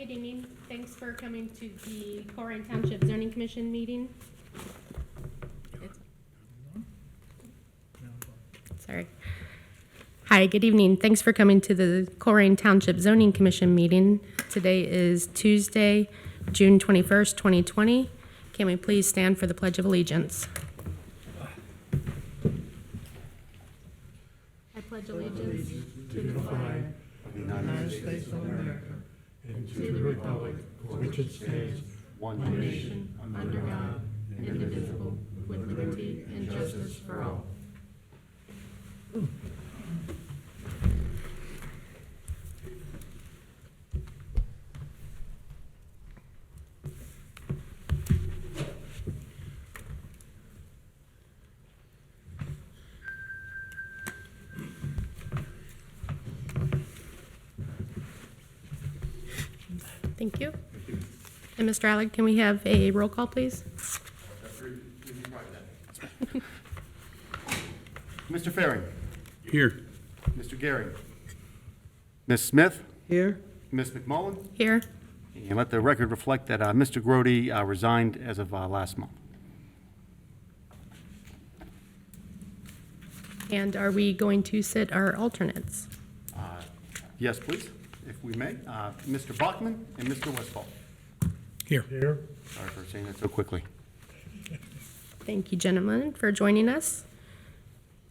Good evening. Thanks for coming to the Colerain Township Zoning Commission meeting. Sorry. Hi, good evening. Thanks for coming to the Colerain Township Zoning Commission meeting. Today is Tuesday, June 21st, 2020. Can we please stand for the Pledge of Allegiance? I pledge allegiance to the flag of the United States of America and to the republic for which it stands, one nation, under God, indivisible, with liberty and justice for all. Thank you. And Mr. Alec, can we have a roll call, please? Mr. Faring. Here. Mr. Gehring. Ms. Smith. Here. Ms. McMullen. Here. And let the record reflect that Mr. Grody resigned as of last month. And are we going to sit our alternates? Yes, please, if we may. Mr. Bachman and Mr. Westfall. Here. Sorry for saying that so quickly. Thank you, gentlemen, for joining us.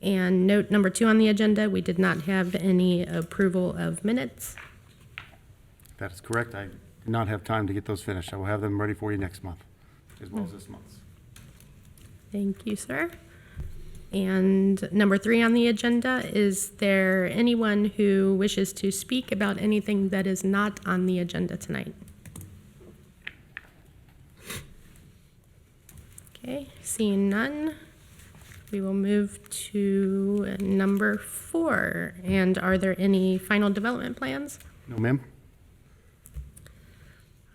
And note number 2 on the agenda, we did not have any approval of minutes. That is correct. I did not have time to get those finished. I will have them ready for you next month, as well as this month's. Thank you, sir. And number 3 on the agenda, is there anyone who wishes to speak about anything that is not on the agenda tonight? Okay, seeing none, we will move to number 4. And are there any final development plans? No, ma'am?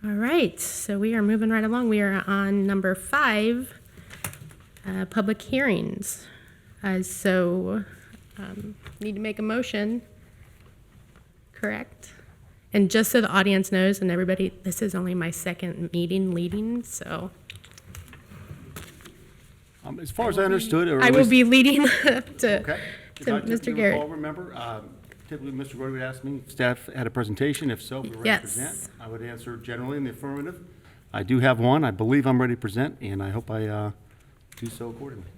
All right, so we are moving right along. We are on number 5, public hearings. Need to make a motion, correct? And just so the audience knows and everybody, this is only my second meeting leading, so. As far as I understood, or I at will least- be leading up to, Okay. to Mr. Garrett. Remember, typically Mr. Grody would ask me if staff had a presentation. If so, we were ready to Yes. present. I would answer generally in the affirmative. I do have one. I believe I'm ready to present, and I hope I do so accordingly.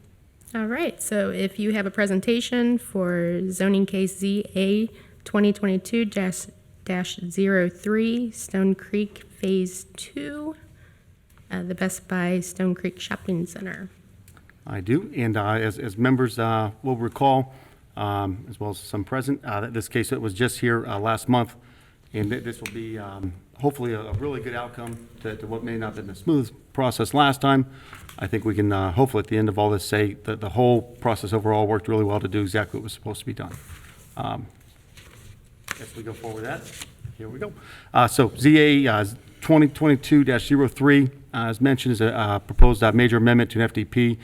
All right, so if you have a presentation for zoning case ZA 2022-03, Stone Creek Phase 2, the Best Buy Stone Creek Shopping Center. I do, and as members will recall, as well as some present, this case it was just here last month, and this will be hopefully a really good outcome to what may not have been a smooth process last time. I think we can hopefully at the end of all this say that the whole process overall worked really well to do exactly what was supposed to be done. As we go forward with that, here we go. So ZA 2022-03, as mentioned, is a proposed major amendment to an FDP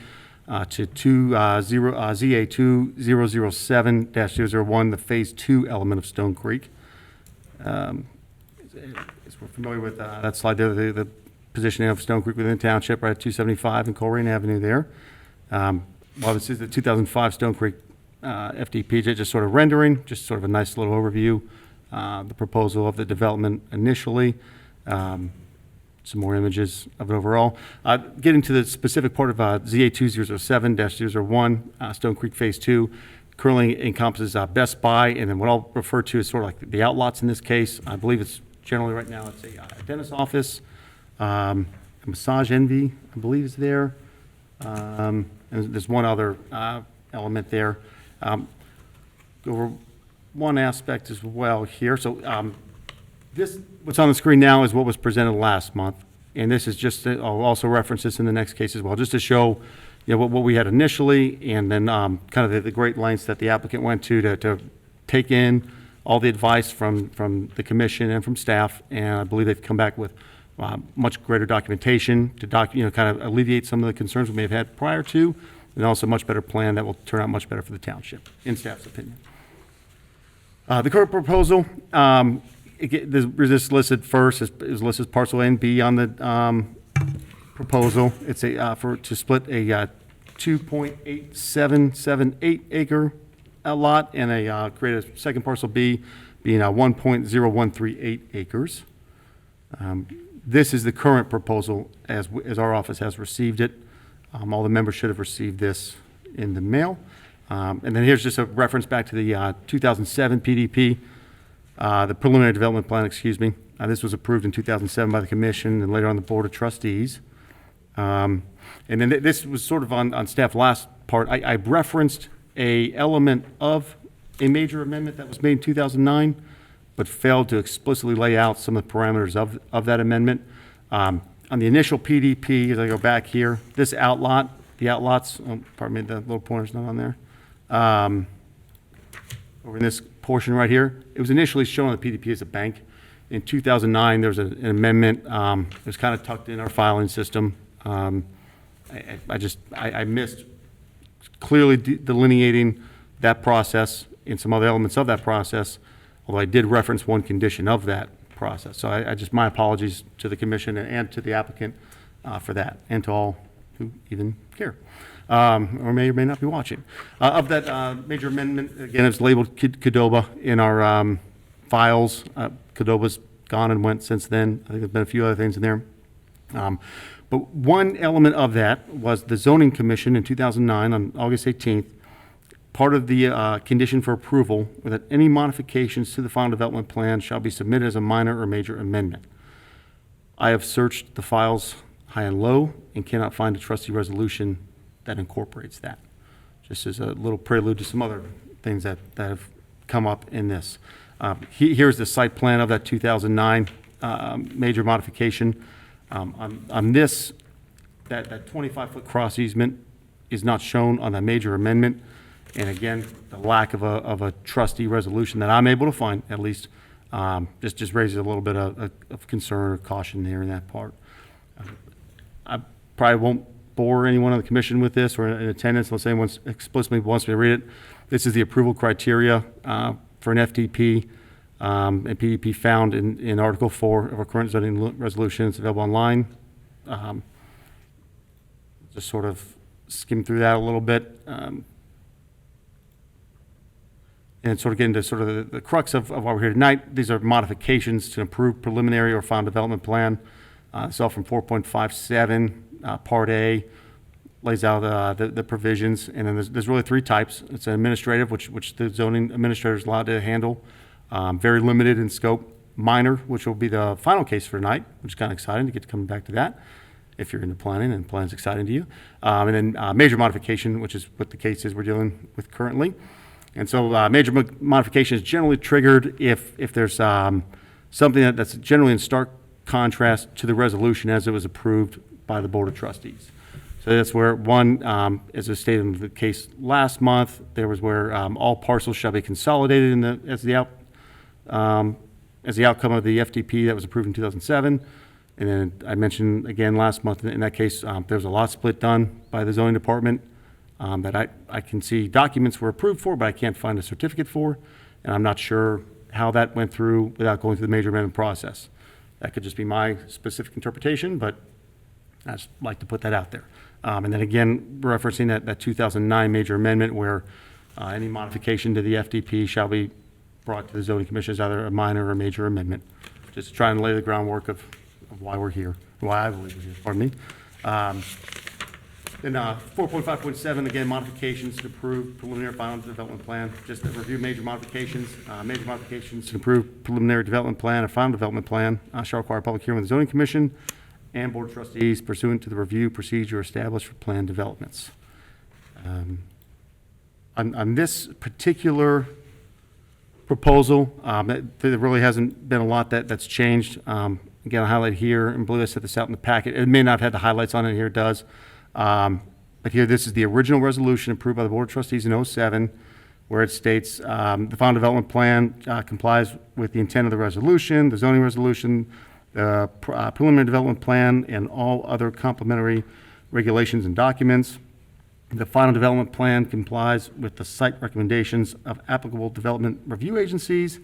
to ZA 2007-001, the Phase 2 element of Stone Creek. As we're familiar with that slide there, the positioning of Stone Creek within the township, right at 275 and Colerain Avenue there. While this is the 2005 Stone Creek FDP, just sort of rendering, just sort of a nice little overview, the proposal of the development initially, some more images of it overall. Getting to the specific part of ZA 2007-001, Stone Creek Phase 2, currently encompasses Best Buy, and then what I'll refer to as sort of like the outlots in this case. I believe it's generally right now, it's a dentist office, a Massage Envy, I believe is there. And there's one other element there. Go over one aspect as well here. So this, what's on the screen now is what was presented last month. And this is just, I'll also reference this in the next case as well, just to show what we had initially, and then kind of the great lengths that the applicant went to take in all the advice from the commission and from staff. And I believe they've come back with much greater documentation to kind of alleviate some of the concerns we may have had prior to, and also a much better plan that will turn out much better for the township, in staff's opinion. The current proposal this listed first, is listed as parcel A and B on the proposal. It's to split a 2.8778 acre lot and create a second parcel B being 1.0138 acres. This is the current proposal as our office has received it. All the members should have received this in the mail. And then here's just a reference back to the 2007 PDP, the preliminary development plan, excuse me. This was approved in 2007 by the commission and later on the board of trustees. And then this was sort of on staff last part. I referenced a element of a major amendment that was made in 2009, but failed to explicitly lay out some of the parameters of that amendment. On the initial PDP, as I go back here, this outlot, the outlots, pardon me, the little pointer's not on there. Over in this portion right here, it was initially shown on the PDP as a bank. In 2009, there was an amendment. It was kind of tucked in our filing system. I missed clearly delineating that process and some other elements of that process, although I did reference one condition of that process. So my apologies to the commission and to the applicant for that, and to all who even care, or may or may not be watching. Of that major amendment, again, it's labeled Qdoba in our files. Qdoba's gone and went since then. I think there's been a few other things in there. But one element of that was the zoning commission in 2009 on August 18th. Part of the condition for approval was that any modifications to the final development plan shall be submitted as a minor or major amendment. I have searched the files high and low and cannot find a trustee resolution that incorporates that. Just as a little prelude to some other things that have come up in this. Here's the site plan of that 2009 major modification. On this, that 25-foot cross easement is not shown on that major amendment. And again, the lack of a trustee resolution that I'm able to find, at least, just raises a little bit of concern or caution there in that part. I probably won't bore anyone on the commission with this or in attendance unless anyone explicitly wants me to read it. This is the approval criteria for an FDP and PDP found in Article 4 of our current zoning resolution. It's available online. Just sort of skim through that a little bit. And sort of get into sort of the crux of why we're here tonight. These are modifications to improve preliminary or final development plan. It's all from 4.57, Part A, lays out the provisions. And then there's really three types. It's an administrative, which the zoning administrator is allowed to handle. Very limited in scope. Minor, which will be the final case for tonight, which is kind of exciting to get to come back to that if you're into planning and planning's exciting to you. And then major modification, which is what the case is we're dealing with currently. And so major modification is generally triggered if there's something that's generally in stark contrast to the resolution as it was approved by the Board of Trustees. So that's where one, as was stated in the case last month, there was where all parcels shall be consolidated as the outcome of the FDP that was approved in 2007. And then I mentioned again last month, in that case, there was a lot split done by the zoning department that I can see documents were approved for, but I can't find a certificate for, and I'm not sure how that went through without going through the major amendment process. That could just be my specific interpretation, but I just like to put that out there. And then again, referencing that 2009 major amendment where any modification to the FDP shall be brought to the zoning commission as either a minor or major amendment. Just to try and lay the groundwork of why we're here, why I believe we're here, pardon me. Then 4.5.7, again, modifications to approve preliminary final development plan. Just to review major modifications. Major modifications to approve preliminary development plan or final development plan shall require a public hearing with the zoning commission and board of trustees pursuant to the review procedure established for plan developments. On this particular proposal, there really hasn't been a lot that's changed. Again, I highlight here, and I believe I set this out in the packet. It may not have had the highlights on it, here it does. But here, this is the original resolution approved by the Board of Trustees in 2007, where it states the final development plan complies with the intent of the resolution, the zoning resolution, the preliminary development plan, and all other complementary regulations and documents. The final development plan complies with the site recommendations of applicable development review agencies.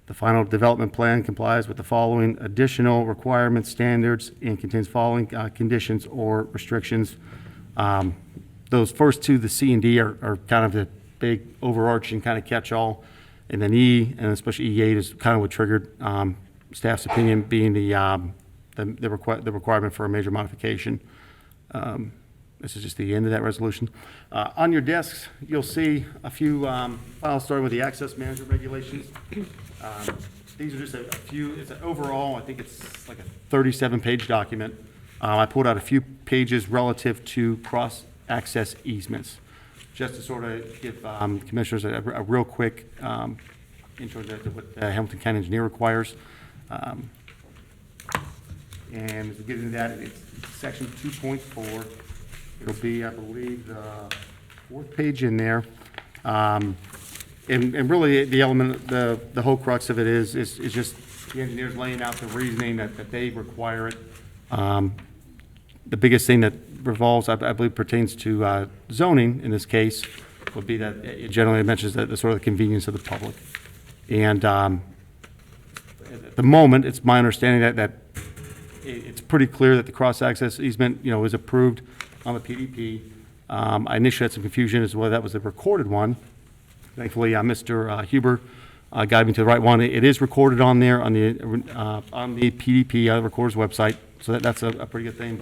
The final development plan complies with the following additional requirements, standards, and contains following conditions or restrictions. Those first two, the C and D, are kind of the big overarching kind of catch-all. And then E, and especially E8, is kind of what triggered staff's opinion, being the requirement for a major modification. This is just the end of that resolution. On your desks, you'll see a few files starting with the access management regulations. These are just a few, it's an overall, I think it's like a 37-page document. I pulled out a few pages relative to cross-access easements, just to sort of give commissioners a real quick intro to what the Hamilton County Engineer requires. And as we get into that, it's section 2.4. It'll be, I believe, the fourth page in there. And really, the element, the whole crux of it is just the engineers laying out the reasoning that they require it. The biggest thing that revolves, I believe, pertains to zoning in this case, would be that it generally mentions the sort of the convenience of the public. And at the moment, it's my understanding that it's pretty clear that the cross-access easement, is approved on the PDP. I initially had some confusion as to whether that was a recorded one. Thankfully, Mr. Huber guided me to the right one. It is recorded on there on the PDP Recorder's website, so that's a pretty good thing.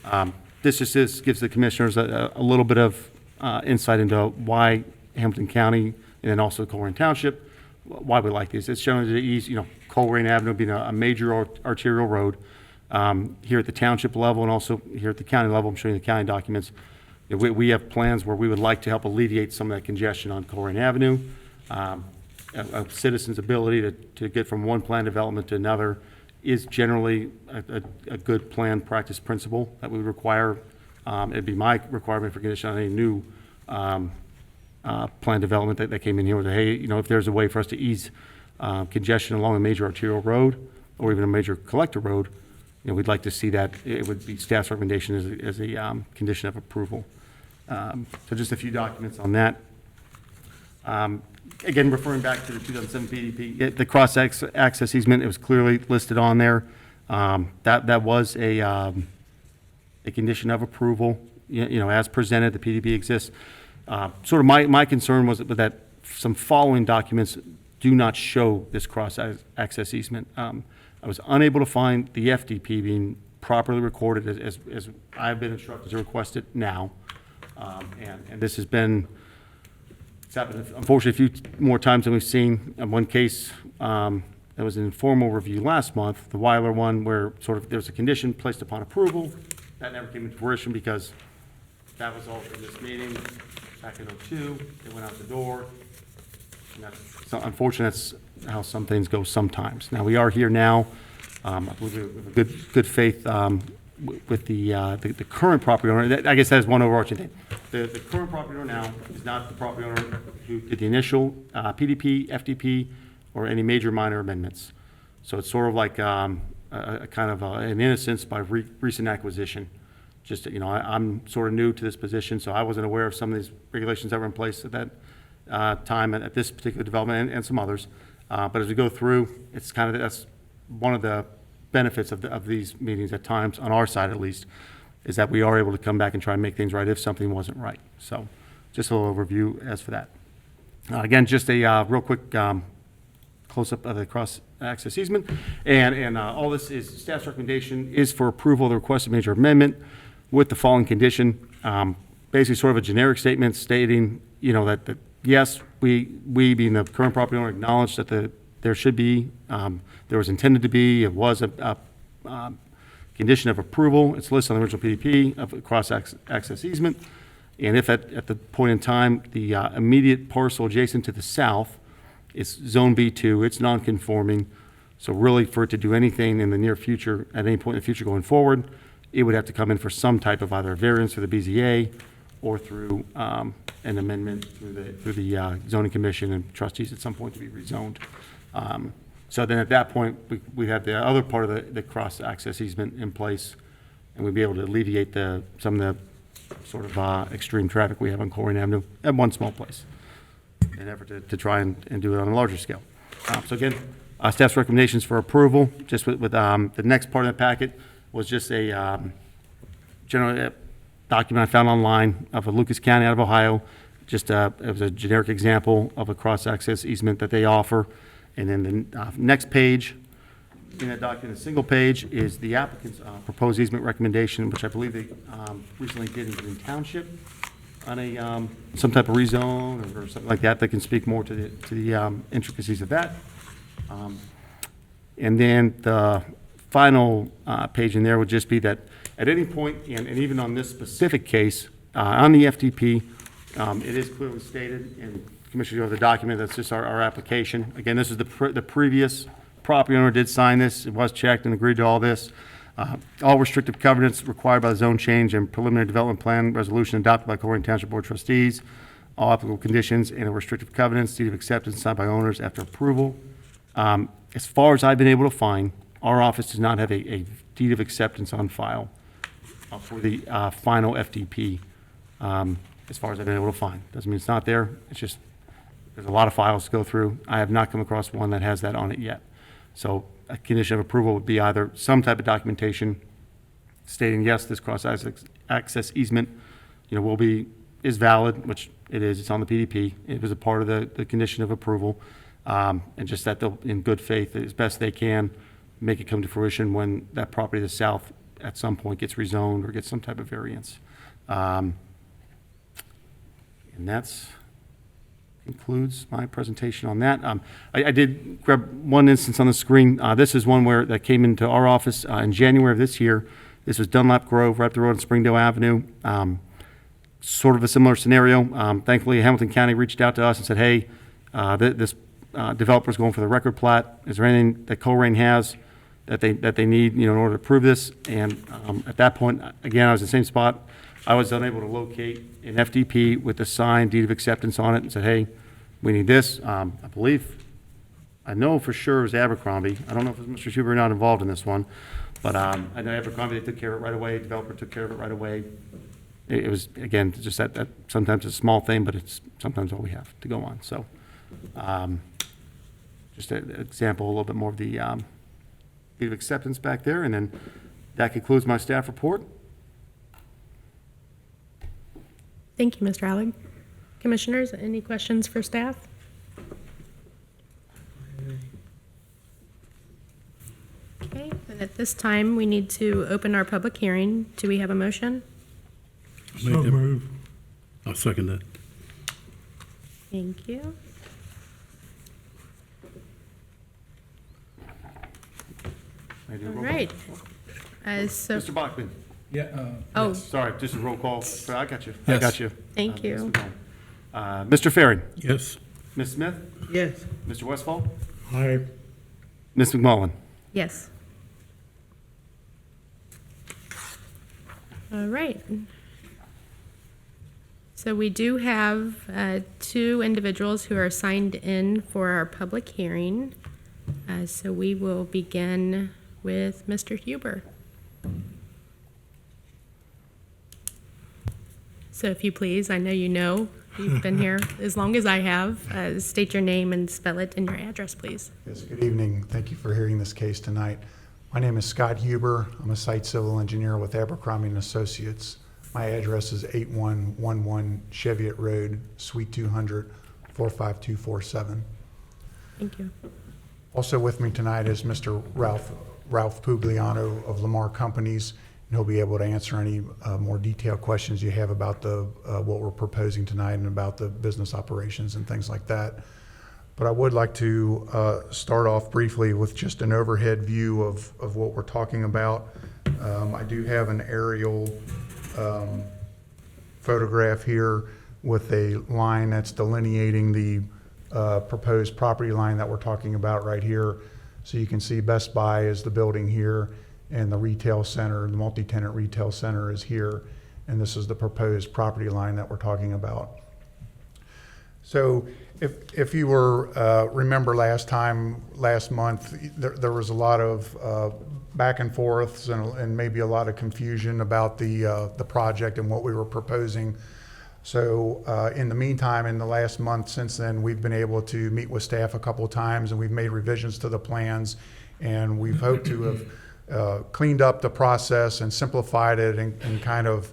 But this gives the commissioners a little bit of insight into why Hamilton County and then also Colerain Township, why we like these. It's generally the ease, Colerain Avenue being a major arterial road. Here at the township level and also here at the county level, I'm showing you the county documents. We have plans where we would like to help alleviate some of that congestion on Colerain Avenue. A citizen's ability to get from one plan development to another is generally a good plan practice principle that we would require. It'd be my requirement for condition on any new plan development that came in here with, hey, if there's a way for us to ease congestion along a major arterial road or even a major collector road, we'd like to see that. It would be staff's recommendation as a condition of approval. So just a few documents on that. Again, referring back to the 2007 PDP, the cross-access easement, it was clearly listed on there. That was a condition of approval, as presented. The PDP exists. Sort of my concern was that some following documents do not show this cross-access easement. I was unable to find the FDP being properly recorded as I've been instructed to request it now. And this has been, it's happened unfortunately a few more times than we've seen. In one case, there was an informal review last month, the Weiler one, where sort of there's a condition placed upon approval. That never came into fruition because that was all in this meeting back in '02. It went out the door. And that's, so unfortunately, that's how some things go sometimes. Now, we are here now. I believe we have a good faith with the current property owner. I guess that is one overarching thing. The current property owner now is not the property owner who did the initial PDP, FDP, or any major minor amendments. So it's sort of like a kind of an innocence by recent acquisition. Just, I'm sort of new to this position, so I wasn't aware of some of these regulations that were in place at that time at this particular development and some others. But as we go through, it's kind of, that's one of the benefits of these meetings at times, on our side at least, is that we are able to come back and try and make things right if something wasn't right. So just a little overview as for that. Again, just a real quick close-up of the cross-access easement. And all this is, staff's recommendation is for approval of the requested major amendment with the following condition. Basically sort of a generic statement stating, that yes, we being the current property owner acknowledge that there should be, there was intended to be, it was a condition of approval. It's listed on the original PDP of a cross-access easement. And if at the point in time, the immediate parcel adjacent to the south is zone B2, it's non-conforming. So really for it to do anything in the near future, at any point in the future going forward, it would have to come in for some type of either variance for the BZA or through an amendment through the zoning commission and trustees at some point to be rezoned. So then at that point, we have the other part of the cross-access easement in place, and we'd be able to alleviate some of the sort of extreme traffic we have on Colerain Avenue at one small place in an effort to try and do it on a larger scale. So again, staff's recommendations for approval, just with the next part of the packet was just a general document I found online of a Lucas County out of Ohio. Just it was a generic example of a cross-access easement that they offer. And then the next page in that document, a single page, is the applicant's proposed easement recommendation, which I believe they recently did in Township on a some type of rezone or something like that. That can speak more to the intricacies of that. And then the final page in there would just be that at any point, and even on this specific case, on the FDP, it is clearly stated, and Commissioner, you have the document, that's just our application. Again, this is the previous property owner did sign this, it was checked and agreed to all this. All restrictive covenants required by the zone change and preliminary development plan resolution adopted by Colerain Township Board of Trustees, all applicable conditions and restrictive covenants, deed of acceptance signed by owners after approval. As far as I've been able to find, our office does not have a deed of acceptance on file for the final FDP, as far as I've been able to find. Doesn't mean it's not there, it's just, there's a lot of files to go through. I have not come across one that has that on it yet. So a condition of approval would be either some type of documentation stating, yes, this cross-access easement, is valid, which it is, it's on the PDP. It was a part of the condition of approval. And just that they'll, in good faith, as best they can, make it come to fruition when that property to the south at some point gets rezoned or gets some type of variance. And that's concludes my presentation on that. I did grab one instance on the screen. This is one where that came into our office in January of this year. This was Dunlap Grove, right up the road on Springdale Avenue. Sort of a similar scenario. Thankfully, Hamilton County reached out to us and said, hey, this developer's going for the record plat. Is there anything that Colerain has that they need, in order to approve this? And at that point, again, I was in the same spot. I was unable to locate an FDP with the signed deed of acceptance on it and said, hey, we need this. I know for sure it was Abercrombie. I don't know if it was Mr. Huber not involved in this one, but I know Abercrombie, they took care of it right away. Developer took care of it right away. It was, again, just that sometimes it's a small thing, but it's sometimes all we have to go on. So just an example, a little bit more of the deed of acceptance back there. And then that concludes my staff report. Thank you, Mr. Allig. Commissioners, any questions for staff? Okay, then at this time, we need to open our public hearing. Do we have a motion? So move. I'll second that. Thank you. May I do a All roll call? right. So, Mr. Bachman. Yeah. oh, Sorry, just a roll call. I got you. I Yes. got you. thank you. Mr. Farron. Yes. Ms. Smith. Yes. Mr. Westfall. Aye. Ms. McMullen. Yes. All right. So we do have two individuals who are signed in for our public hearing. So we will begin with Mr. Huber. So if you please, I know you've been here as long as I have. State your name and spell it and your address, please. Yes, good evening. Thank you for hearing this case tonight. My name is Scott Huber. I'm a site civil engineer with Abercrombie & Associates. My address is 8111 Cheviot Road, Suite 200, 45247. Thank you. Also with me tonight is Mr. Ralph Pugliano of Lamar Companies, and he'll be able to answer any more detailed questions you have about what we're proposing tonight and about the business operations and things like that. But I would like to start off briefly with just an overhead view of what we're talking about. I do have an aerial photograph here with a line that's delineating the proposed property line that we're talking about right here. So you can see Best Buy is the building here, and the retail center, the multi-tenant retail center is here, and this is the proposed property line that we're talking about. So if you remember last month, there was a lot of back and forths and maybe a lot of confusion about the project and what we were proposing. So in the meantime, in the last month since then, we've been able to meet with staff a couple of times, and we've made revisions to the plans, and we've hoped to have cleaned up the process and simplified it and kind of,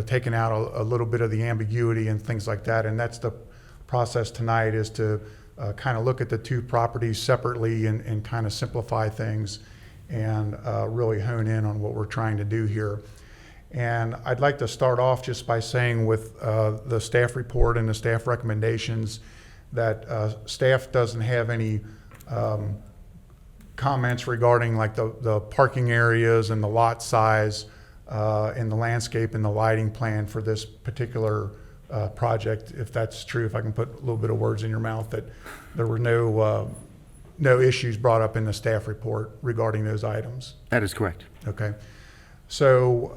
taken out a little bit of the ambiguity and things like that. And that's the process tonight, is to kind of look at the two properties separately and kind of simplify things and really hone in on what we're trying to do here. And I'd like to start off just by saying, with the staff report and the staff recommendations, that staff doesn't have any comments regarding like the parking areas and the lot size and the landscape and the lighting plan for this particular project. If that's true, if I can put a little bit of words in your mouth, that there were no issues brought up in the staff report regarding those items. That is correct. Okay. So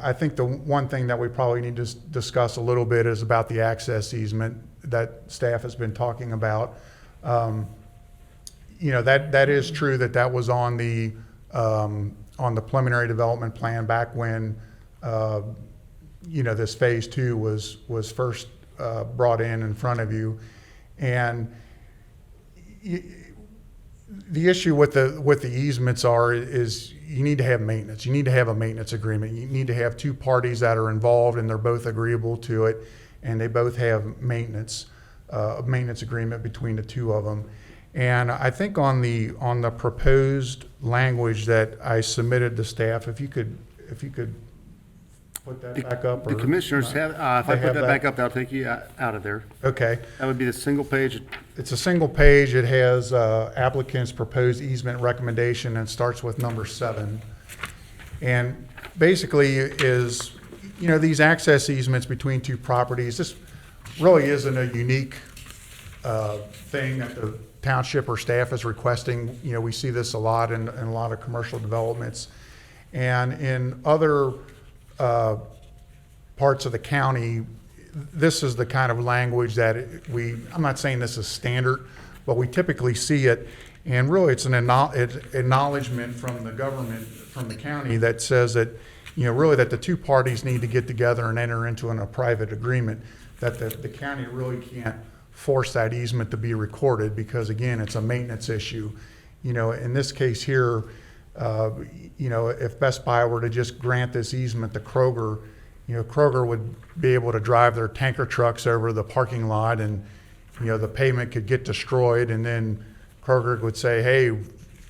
I think the one thing that we probably need to discuss a little bit is about the access easement that staff has been talking about. That is true that was on the preliminary development plan back when this phase 2 was first brought in front of you. And the issue with the easements is you need to have maintenance. You need to have a maintenance agreement. You need to have two parties that are involved and they're both agreeable to it, and they both have maintenance, a maintenance agreement between the two of them. And I think on the proposed language that I submitted to staff, if you could put that back up. The commissioners have, if I put that back up, that'll take you out of there. Okay. That would be the single page. It's a single page. It has applicant's proposed easement recommendation, and starts with number 7. And basically is, these access easements between two properties, this really isn't a unique thing that the township or staff is requesting. We see this a lot in a lot of commercial developments. And in other parts of the county, this is the kind of language that I'm not saying this is standard, but we typically see it. And really it's an acknowledgement from the government, from the county, that says that, really that the two parties need to get together and enter into a private agreement, that the county really can't force that easement to be recorded, because again, it's a maintenance issue. In this case here, if Best Buy were to just grant this easement to Kroger, Kroger would be able to drive their tanker trucks over the parking lot, and, the pavement could get destroyed, and then Kroger would say, hey,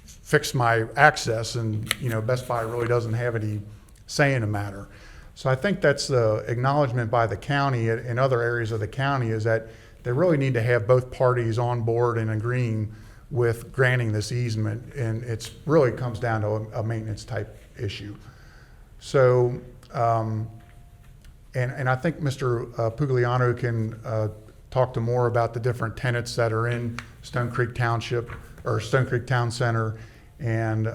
fix my access, and, Best Buy really doesn't have any say in the matter. So I think that's the acknowledgement by the county in other areas of the county, is that they really need to have both parties on board and agreeing with granting this easement, and it's really comes down to a maintenance type issue. So, and I think Mr. Pugliano can talk to more about the different tenants that are in Stone Creek Township or Stone Creek Town Center, and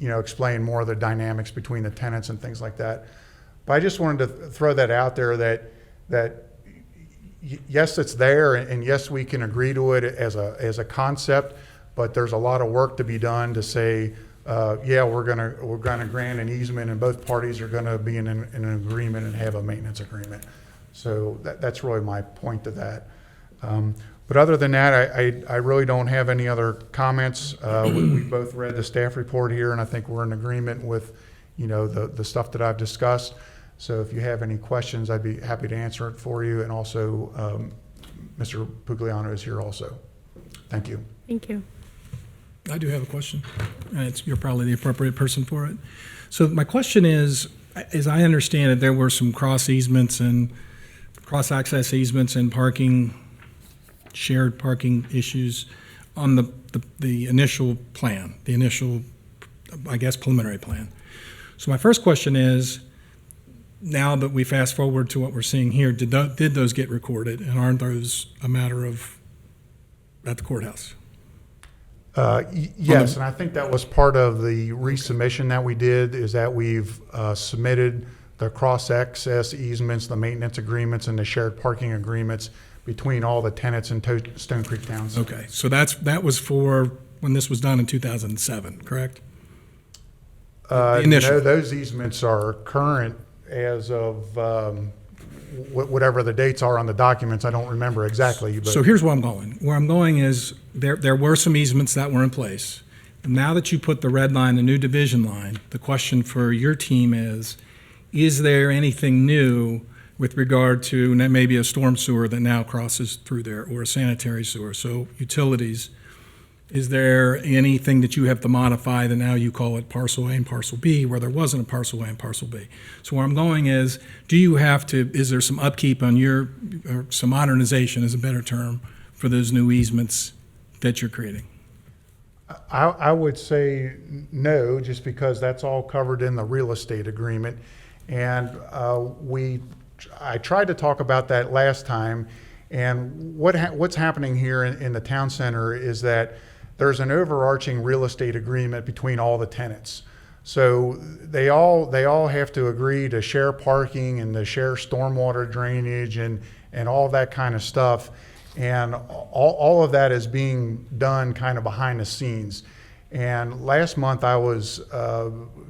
explain more of the dynamics between the tenants and things like that. But I just wanted to throw that out there, that yes, it's there, and yes, we can agree to it as a concept, but there's a lot of work to be done to say, yeah, we're gonna grant an easement, and both parties are gonna be in an agreement and have a maintenance agreement. So that's really my point to that. But other than that, I really don't have any other comments. We both read the staff report here, and I think we're in agreement with, the stuff that I've discussed. So if you have any questions, I'd be happy to answer it for you. And also, Mr. Pugliano is here also. Thank you. Thank you. I do have a question, and you're probably the appropriate person for it. So my question is, as I understand it, there were some cross easements and cross-access easements and shared parking issues on the initial plan, the initial, I guess, preliminary plan. So my first question is, now that we fast forward to what we're seeing here, did those get recorded, and aren't those a matter of at the courthouse? Yes, and I think that was part of the resubmission that we did, is that we've submitted the cross-access easements, the maintenance agreements, and the shared parking agreements between all the tenants in Stone Creek Town Center. Okay, so that was for when this was done in 2007, correct? No, those easements are current as of whatever the dates are on the documents, I don't remember exactly, but. So here's where I'm going. Where I'm going is there were some easements that were in place. Now that you put the red line, the new division line, the question for your team is there anything new with regard to maybe a storm sewer that now crosses through there or a sanitary sewer? So utilities, is there anything that you have to modify that now you call it parcel A and parcel B where there wasn't a parcel A and parcel B? So where I'm going is, is there some upkeep on or some modernization is a better term for those new easements that you're creating? I would say no, just because that's all covered in the real estate agreement. And I tried to talk about that last time. And what's happening here in the town center is that there's an overarching real estate agreement between all the tenants. So they all have to agree to share parking and to share stormwater drainage and all that kind of stuff. And all of that is being done kind of behind the scenes. And last month I was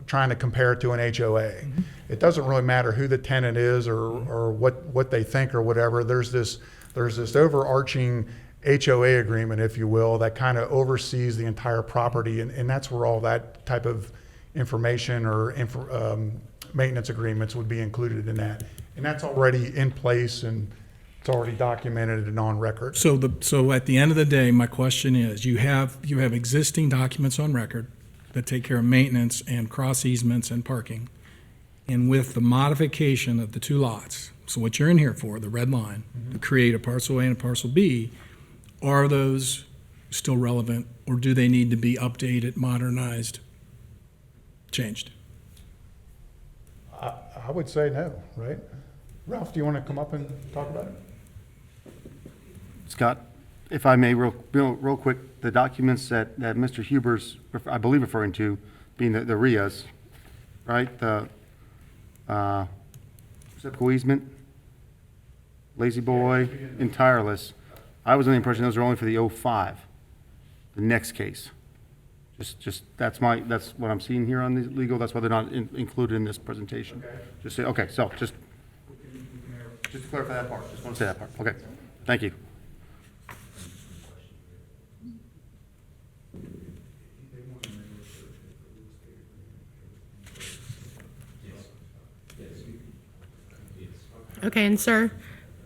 trying to compare it to an HOA. Mm-hmm. It doesn't really matter who the tenant is or what they think or whatever. There's this overarching HOA agreement, if you will, that kind of oversees the entire property, and that's where all that type of information or maintenance agreements would be included in that. And that's already in place, and it's already documented and on record. So at the end of the day, my question is, you have existing documents on record that take care of maintenance and cross easements and parking, and with the modification of the two lots, so what you're in here for, the red line, to create a parcel A and a parcel B, are those still relevant, or do they need to be updated, modernized, changed? I would say no, right? Ralph, do you want to come up and talk about it? Scott, if I may, real quick, the documents that Mr. Huber's, I believe, referring to, being the RIAs, right? The reciprocal easement, Lazy Boy, and Tireless. I was under the impression those are only for the 05, the next case. Just that's what I'm seeing here on the legal. That's why they're not included in this presentation. Okay. So just to clarify that part. Just want to say that part. Okay. Thank you. Okay, and sir,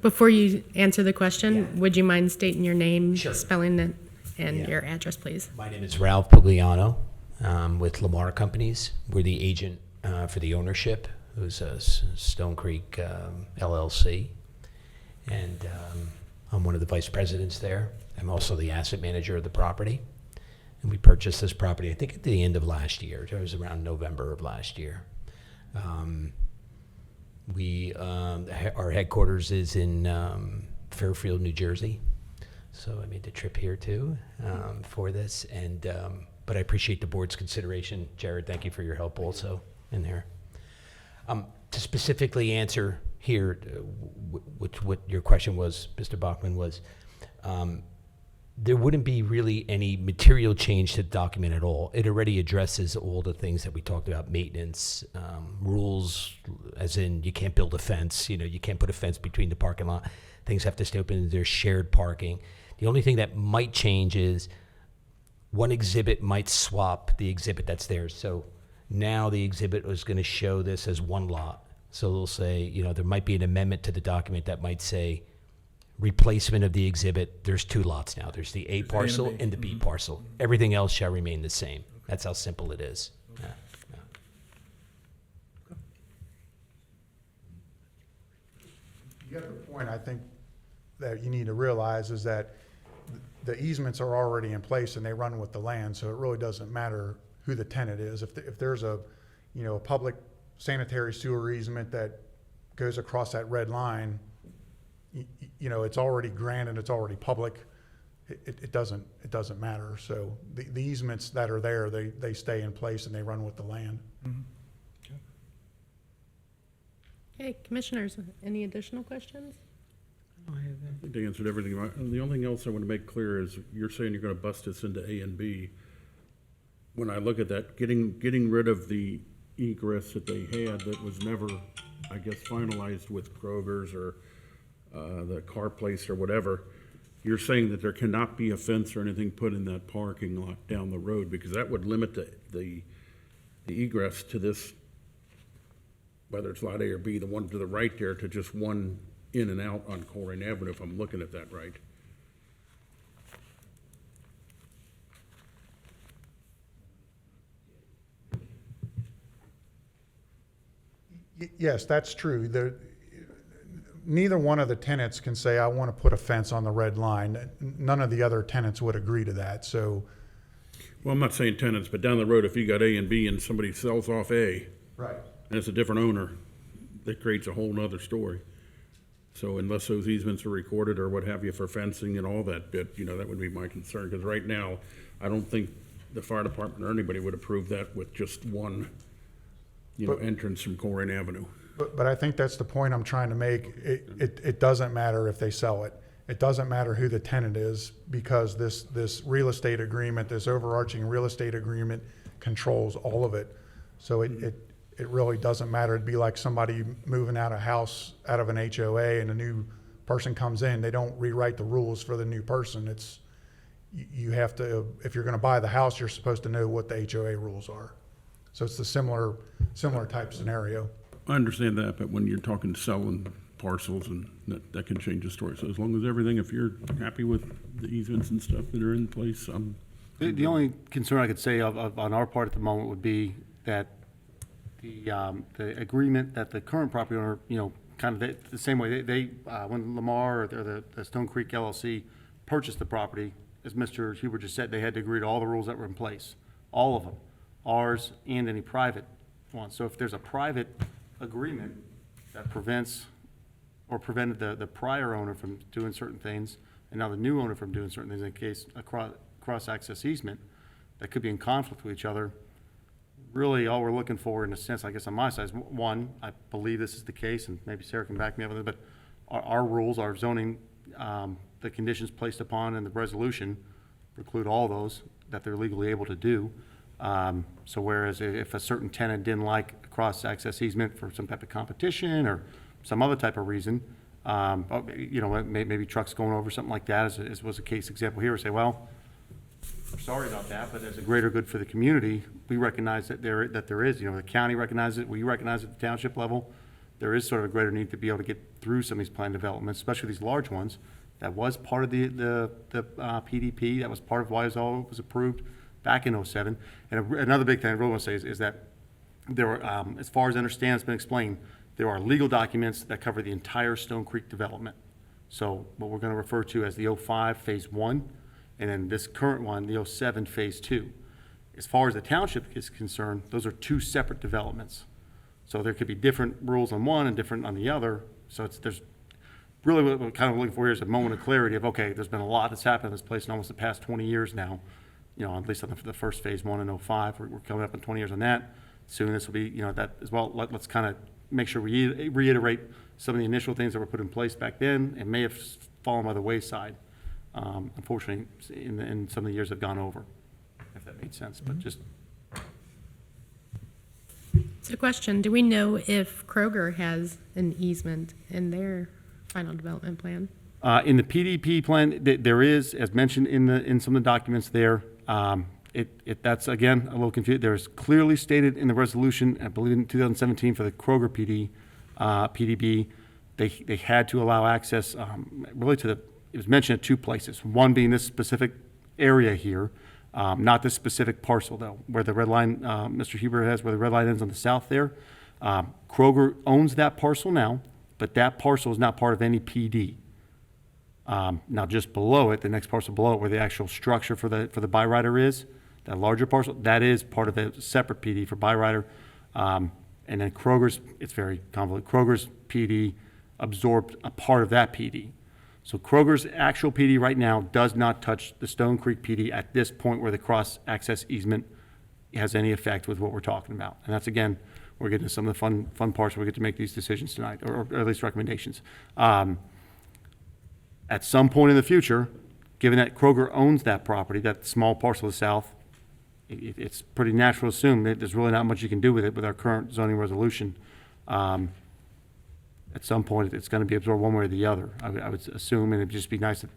before you answer the question, would you mind stating your name, Sure. spelling it, and your address, please? My name is Ralph Pugliano with Lamar Companies. We're the agent for the ownership, who's Stone Creek LLC. And I'm one of the vice presidents there. I'm also the asset manager of the property. And we purchased this property, I think, at the end of last year. It was around November of last year. Our headquarters is in Fairfield, New Jersey. So I made the trip here too for this, and but I appreciate the board's consideration. Jared, thank you for your help also in there. To specifically answer here, what your question was, Mr. Bachman, was there wouldn't be really any material change to the document at all. It already addresses all the things that we talked about, maintenance, rules, as in you can't build a fence, you can't put a fence between the parking lot. Things have to stay open, there's shared parking. The only thing that might change is one exhibit might swap the exhibit that's there. So now the exhibit is going to show this as one lot. So they'll say, there might be an amendment to the document that might say replacement of the exhibit. There's two lots now. There's the A parcel and the B parcel. Everything else shall remain the same. That's how simple it is. Yeah. The other point I think that you need to realize is that the easements are already in place and they run with the land, so it really doesn't matter who the tenant is. If there's a public sanitary sewer easement that goes across that red line, it's already granted, it's already public. It doesn't matter. So the easements that are there, they stay in place and they run with the land. Mm-hmm. Okay, commissioners, any additional questions? I think they answered everything. The only thing else I want to make clear is you're saying you're going to bust this into A and B. When I look at that, getting rid of the egress that they had that was never, I guess, finalized with Kroger's or the car place or whatever. You're saying that there cannot be a fence or anything put in that parking lot down the road, because that would limit the egress to this, whether it's lot A or B, the one to the right there, to just one in and out on Colerain Avenue, if I'm looking at that right. Yes, that's true. Neither one of the tenants can say, I want to put a fence on the red line. None of the other tenants would agree to that, so. Well, I'm not saying tenants, but down the road, if you got A and B and somebody sells off A, Right. and it's a different owner, that creates a whole nother story. So unless those easements are recorded or what have you for fencing and all that bit, that would be my concern, because right now, I don't think the fire department or anybody would approve that with just one, But- entrance from Colerain Avenue. But I think that's the point I'm trying to make. It doesn't matter if they sell it. It doesn't matter who the tenant is, because this real estate agreement, this overarching real estate agreement controls all of it. So it really doesn't matter. It'd be like somebody moving out a house out of an HOA and a new person comes in. They don't rewrite the rules for the new person. You have to, if you're going to buy the house, you're supposed to know what the HOA rules are. So it's the similar type scenario. I understand that, but when you're talking selling parcels, and that can change the story. So as long as everything, if you're happy with the easements and stuff that are in place, The only concern I could say of on our part at the moment would be that the agreement that the current property owner, kind of the same way, when Lamar or the Stone Creek LLC purchased the property, as Mr. Huber just said, they had to agree to all the rules that were in place, all of them, ours and any private ones. So if there's a private agreement that prevents or prevented the prior owner from doing certain things, and now the new owner from doing certain things, in case a cross-access easement, that could be in conflict with each other, really all we're looking for, in a sense, I guess on my side, is one, I believe this is the case, and maybe Sarah can back me up with it, but our rules, our zoning, the conditions placed upon in the resolution preclude all those that they're legally able to do. So whereas if a certain tenant didn't like a cross-access easement for some type of competition or some other type of reason, maybe trucks going over, something like that, as was a case example here, say, well, we're sorry about that, but as a greater good for the community, we recognize that there is, the county recognizes it, we recognize it at the township level, there is sort of a greater need to be able to get through some of these planned developments, especially these large ones. That was part of the PDP, that was part of why it was approved back in '07. And another big thing I really want to say is that there are, as far as I understand, it's been explained, there are legal documents that cover the entire Stone Creek development. So what we're going to refer to as the '05 Phase 1, and then this current one, the '07 Phase 2. As far as the township is concerned, those are two separate developments. So there could be different rules on one and different on the other. So there's really what we're kind of looking for here is a moment of clarity of, okay, there's been a lot that's happened in this place in almost the past 20 years now. At least on the first Phase 1 in '05, we're coming up on 20 years on that. Soon this will be, that as well. Let's kind of make sure we reiterate some of the initial things that were put in place back then and may have fallen by the wayside. Unfortunately, in some of the years have gone over, if that made sense, but just. So question, do we know if Kroger has an easement in their final development plan? In the PDP plan, there is, as mentioned in some of the documents there, that's again a little confused. There's clearly stated in the resolution, I believe in 2017 for the Kroger PDB, they had to allow access really it was mentioned at two places. One being this specific area here, not this specific parcel though, where the red line, Mr. Huber has, where the red line ends on the south there. Kroger owns that parcel now, but that parcel is not part of any PD. Now just below it, the next parcel below it, where the actual structure for the byrider is, that larger parcel, that is part of a separate PD for byrider. And then Kroger's, it's very convoluted, Kroger's PD absorbed a part of that PD. So Kroger's actual PD right now does not touch the Stone Creek PD at this point where the cross-access easement has any effect with what we're talking about. And that's, again, we're getting to some of the fun parts where we get to make these decisions tonight, or at least recommendations. At some point in the future, given that Kroger owns that property, that small parcel of the south, it's pretty natural to assume that there's really not much you can do with it with our current zoning resolution. At some point, it's going to be absorbed one way or the other, I would assume, and it'd just be nice that,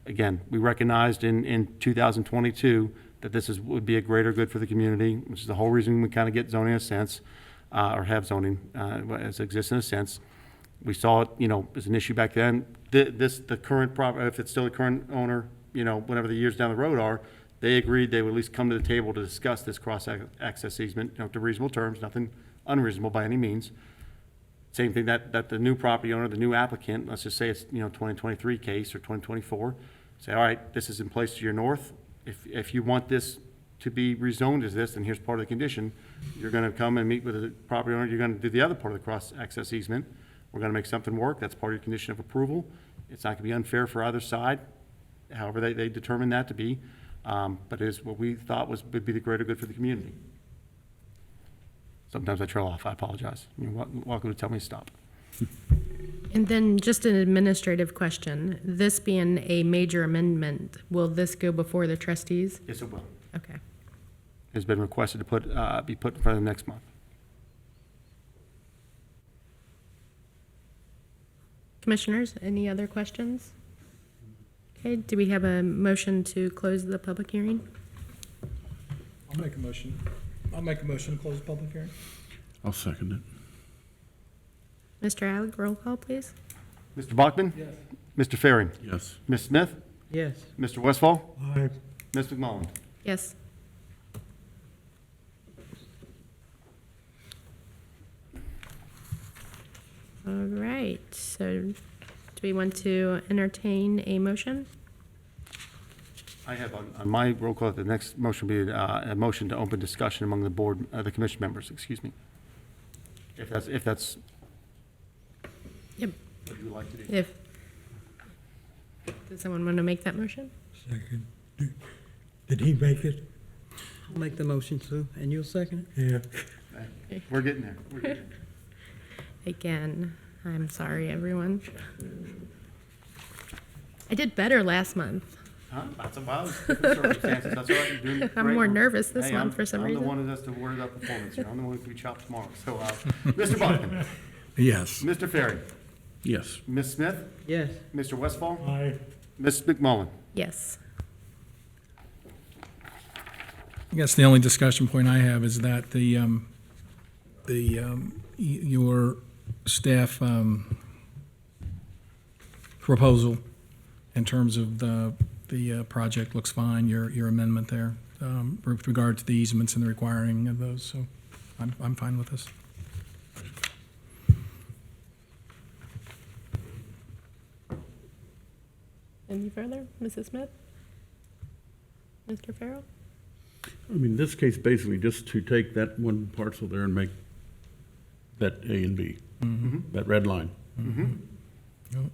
again, we recognized in 2022 that this would be a greater good for the community, which is the whole reason we kind of get zoning in a sense, or have zoning as exists in a sense. We saw it, as an issue back then. The current property, if it's still the current owner, whenever the years down the road are, they agreed they would at least come to the table to discuss this cross-access easement, to reasonable terms, nothing unreasonable by any means. Same thing that the new property owner, the new applicant, let's just say it's, 2023 case or 2024, say, all right, this is in place to your north. If you want this to be rezoned as this, and here's part of the condition, you're gonna come and meet with the property owner, you're gonna do the other part of the cross-access easement. We're gonna make something work, that's part of your condition of approval. It's not gonna be unfair for either side, however they determine that to be, but it is what we thought would be the greater good for the community. Sometimes I trail off, I apologize. You're welcome to tell me to stop. And then just an administrative question. This being a major amendment, will this go before the trustees? Yes, it will. Okay. It's been requested to be put in front of them next month. Commissioners, any other questions? Okay, do we have a motion to close the public hearing? I'll make a motion. I'll make a motion to close the public hearing. I'll second it. Mr. Alec, roll call, please. Mr. Bachman? Yes. Mr. Ferring? Yes. Ms. Smith? Yes. Mr. Westfall? Aye. Ms. McMullen? Yes. All right, so do we want to entertain a motion? I have on my roll call, the next motion will be a motion to open discussion among the board, the commission members, excuse me. If that's Yep. what you would like to do. If, does someone want to make that motion? Second. Did he make it? I'll make the motion, Sue, and you'll second it? Hey, we're getting there. We're getting there. Again, I'm sorry, everyone. I did better last month. Huh? That's about different circumstances. That's all right. You're doing I'm great. more nervous this Hey, month for some I'm reason. the one that has to worry about performance here. I'm the one who can be chopped tomorrow. So, Mr. Bachman, Yes. Mr. Ferry, Yes. Ms. Smith, Yes. Mr. Westfall, Aye. Ms. McMullen. Yes. I guess the only discussion point I have is that your staff proposal in terms of the project looks fine, your amendment there, with regard to the easements and the requiring of those, so I'm fine with this. Any further? Mrs. Smith? Mr. Farrell? I mean, this case basically just to take that one parcel there and make that A and B, that red line. Yep.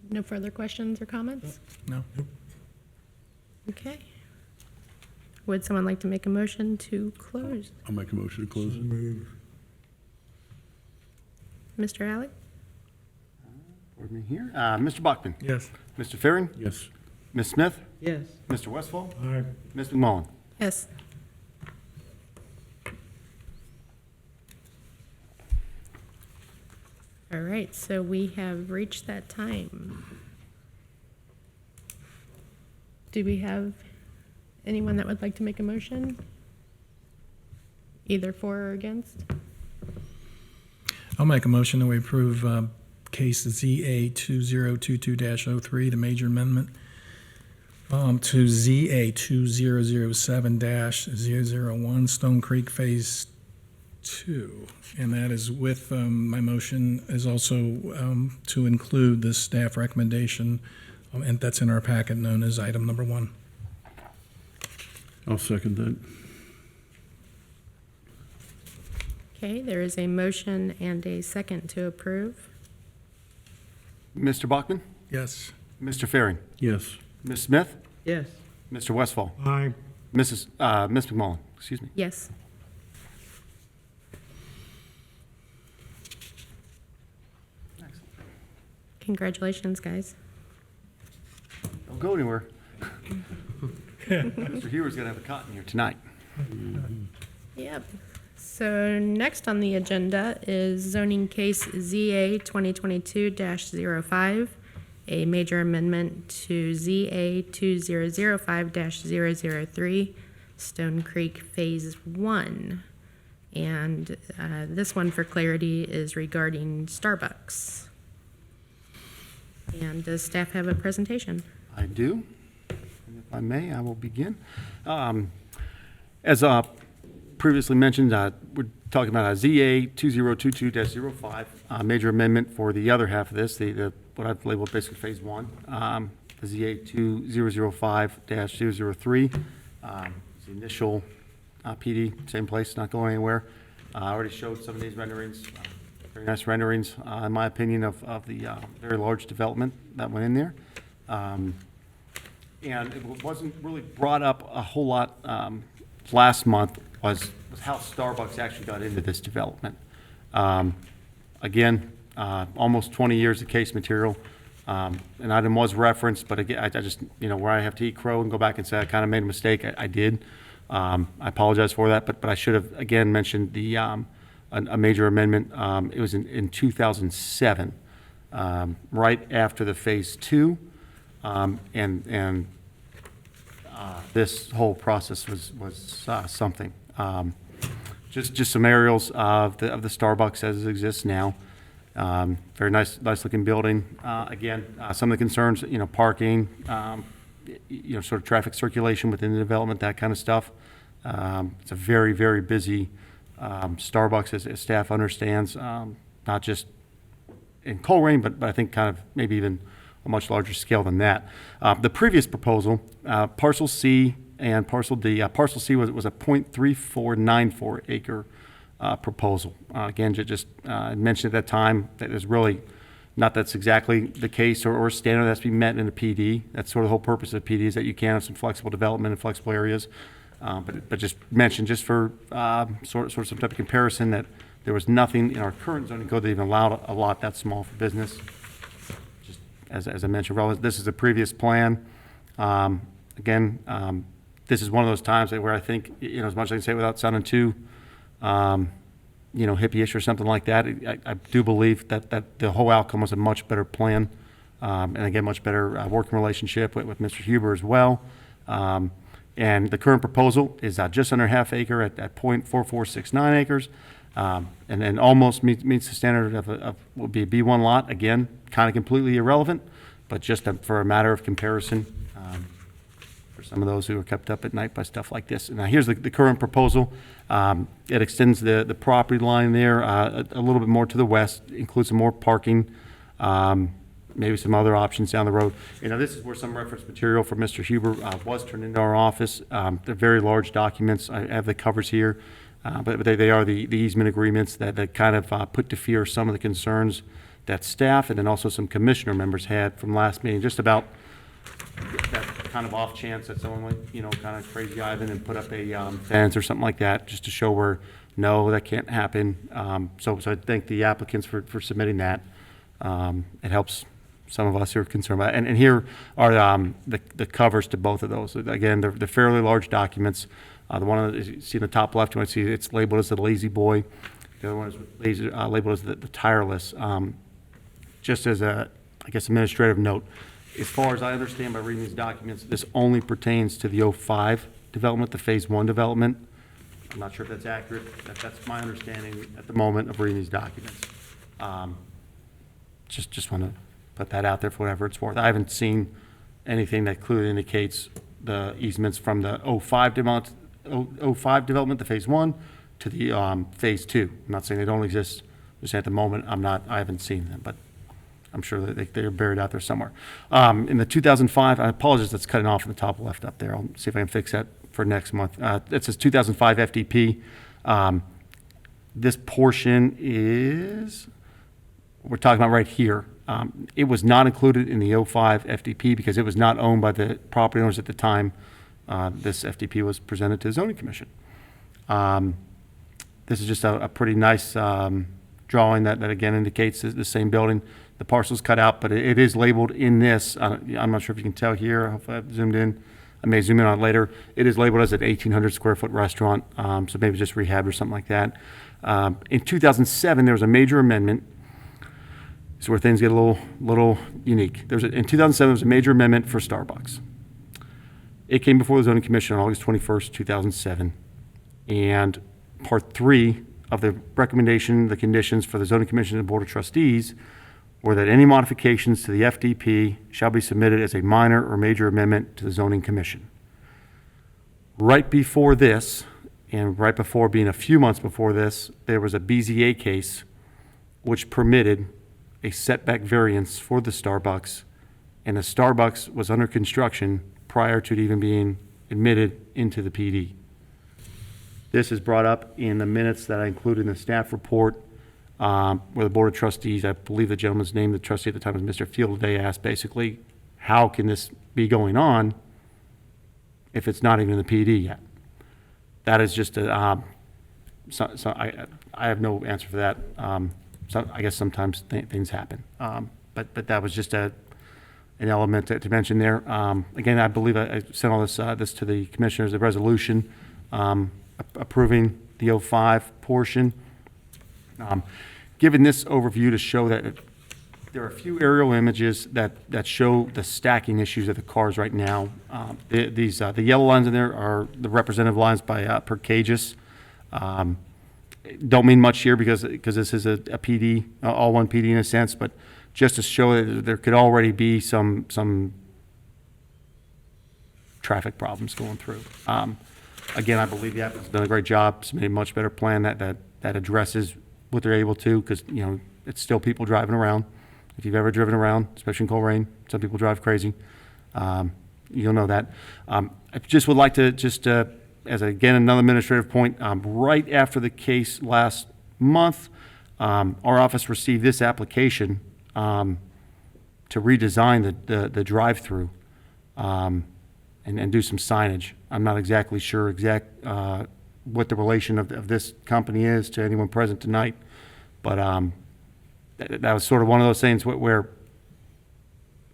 No further questions or comments? No? Okay. Would someone like to make a motion to close? I'll make a motion to close it. Mr. Alec? Board meeting here. Mr. Bachman, Yes. Mr. Ferring, Yes. Ms. Smith, Yes. Mr. Westfall, Aye. Ms. McMullen. Yes. All right, so we have reached that time. Do we have anyone that would like to make a motion? Either for or against? I'll make a motion that we approve case ZA 2022-03, the major amendment, to ZA 2007-001, Stone Creek Phase 2. And that is with, my motion is also to include the staff recommendation, and that's in our packet, known as item number 1. I'll second that. Okay, there is a motion and a second to approve. Mr. Bachman, Yes. Mr. Ferring, Yes. Ms. Smith, Yes. Mr. Westfall, Aye. Ms. McMullen, excuse me. Yes. Congratulations, guys. go anywhere. Mr. Hewer's gonna have a cot in here tonight. Yep. So next on the agenda is zoning case ZA 2022-05, a major amendment to ZA 2005-003, Stone Creek Phase 1. And this one, for clarity, is regarding Starbucks. And does staff have a presentation? I do. And if I may, I will begin. As previously mentioned, we're talking about a ZA 2022-05, major amendment for the other half of this, the what I've labeled basically Phase 1, the ZA 2005-003. It's the initial PD, same place, not going anywhere. I already showed some of these renderings, very nice renderings, in my opinion, of the very large development that went in there. And it wasn't really brought up a whole lot last month was how Starbucks actually got into this development. Again, almost 20 years of case material. An item was referenced, but again, I just, where I have to eat crow and go back and say I kind of made a mistake, I did. I apologize for that, but I should have, again, mentioned the a major amendment. It was in 2007, right after the Phase 2, and this whole process was something. Just some aerials of the Starbucks as it exists now. Very nice looking building. Again, some of the concerns, parking, sort of traffic circulation within the development, that kind of stuff. It's a very, very busy Starbucks, as staff understands, not just in Colerain, but I think kind of maybe even a much larger scale than that. The previous proposal, Parcel C and Parcel D, Parcel C was a 0.3494 acre proposal. Again, just mentioned at that time that there's really not that's exactly the case or standard that's to be met in a PD. That's sort of the whole purpose of a PD, is that you can have some flexible development in flexible areas. But just mentioned, just for sort of some type of comparison, that there was nothing in our current zoning code that even allowed a lot that small for business. Just as I mentioned, this is a previous plan. Again, this is one of those times where I think, as much as I can say without sounding too, hippie-ish or something like that, I do believe that the whole outcome was a much better plan, and again, much better working relationship with Mr. Huber as well. And the current proposal is just under half acre at 0.4469 acres, and then almost meets the standard of would be a B1 lot. Again, kind of completely irrelevant, but just for a matter of comparison for some of those who are kept up at night by stuff like this. Now, here's the current proposal. It extends the property line there a little bit more to the west, includes some more parking, maybe some other options down the road. This is where some reference material from Mr. Huber was turned into our office. They're very large documents. I have the covers here, but they are the easement agreements that kind of put to fear some of the concerns that staff and then also some commissioner members had from last meeting, just about that kind of off chance that someone went, kind of crazy Ivan and put up a fence or something like that, just to show where, no, that can't happen. So I thank the applicants for submitting that. It helps some of us who are concerned about it. And here are the covers to both of those. Again, they're fairly large documents. The one that you see in the top left, you might see it's labeled as the Lazy Boy. The other one is labeled as the Tireless. Just as I guess, administrative note, as far as I understand by reading these documents, this only pertains to the 05 development, the Phase 1 development. I'm not sure if that's accurate. That's my understanding at the moment of reading these documents. Just want to put that out there for whatever it's worth. I haven't seen anything that clearly indicates the easements from the 05 development, the Phase 1, to the Phase 2. I'm not saying they don't exist. Just at the moment, I haven't seen them, but I'm sure that they're buried out there somewhere. In the 2005, I apologize, that's cutting off in the top left up there. I'll see if I can fix that for next month. It says 2005 FDP. This portion is, we're talking about right here. It was not included in the 05 FDP because it was not owned by the property owners at the time this FDP was presented to the Zoning Commission. This is just a pretty nice drawing that again indicates the same building. the parcel's cut out, but it is labeled in this. I'm not sure if you can tell here. Hopefully I've zoomed in. I may zoom in on it later. It is labeled as an 1,800 square foot restaurant, so maybe just rehab or something like that. In 2007, there was a major amendment. This is where things get a little unique. In 2007, there was a major amendment for Starbucks. It came before the zoning commission on August 21st, 2007. And part 3 of the recommendation, the conditions for the zoning commission and board of trustees were that any modifications to the FDP shall be submitted as a minor or major amendment to the zoning commission. Right before this, and right before being a few months before this, there was a BZA case which permitted a setback variance for the Starbucks, and the Starbucks was under construction prior to it even being admitted into the PD. This is brought up in the minutes that I included in the staff report, where the Board of Trustees, I believe the gentleman's name, the trustee at the time was Mr. Field, they asked basically, how can this be going on if it's not even in the PD yet? That is just a, I have no answer for that. So I guess sometimes things happen. But that was just an element to mention there. Again, I believe I sent all this to the commissioners, the resolution approving the 05 portion. Given this overview to show that there are a few aerial images that show the stacking issues of the cars right now. The yellow lines in there are the representative lines by per cages. Don't mean much here because this is a PD, all one PD in a sense, but just to show that there could already be some traffic problems going through. Again, I believe the applicant's done a great job, submitted a much better plan that addresses what they're able to, because it's still people driving around. If you've ever driven around, especially in Colerain, some people drive crazy. You'll know that. I just would like to as again another administrative point, right after the case last month, our office received this application to redesign the drive-through and do some signage. I'm not exactly sure what the relation of this company is to anyone present tonight, but that was sort of one of those things where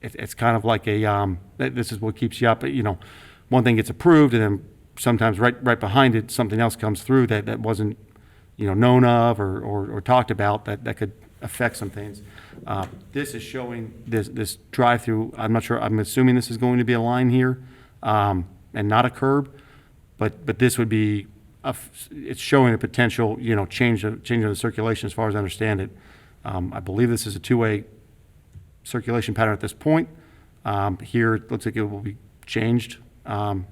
it's kind of like this is what keeps you up. One thing gets approved, and then sometimes right behind it, something else comes through that wasn't known of or talked about that could affect some things. This is showing this drive-through. I'm not sure. I'm assuming this is going to be a line here and not a curb, but this would be it's showing a potential change of the circulation as far as I understand it. I believe this is a two-way circulation pattern at this point. Here, it looks like it will be changed to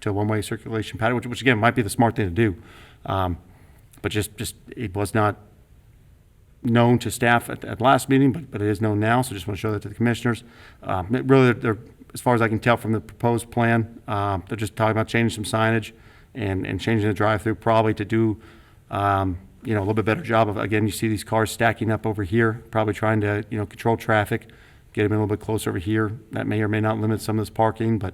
a one-way circulation pattern, which again might be the smart thing to do. But just it was not known to staff at last meeting, but it is known now. So just want to show that to the commissioners. Really, they're, as far as I can tell from the proposed plan, they're just talking about changing some signage and changing the drive-through, probably to do a little bit better job of, again, you see these cars stacking up over here, probably trying to control traffic, get them a little bit closer over here. That may or may not limit some of this parking, but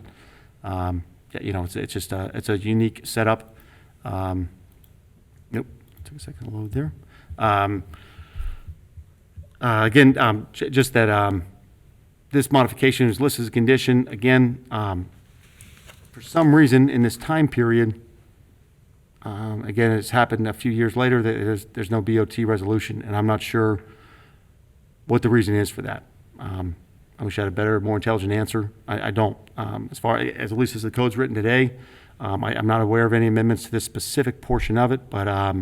it's just it's a unique setup. Nope, took a second to load there. Again, just that this modification is listed as a condition. Again, for some reason in this time period, again, it's happened a few years later that there's no BOT resolution, and I'm not sure what the reason is for that. I wish I had a better, more intelligent answer. I don't. As far as at least as the code's written today, I'm not aware of any amendments to this specific portion of it, but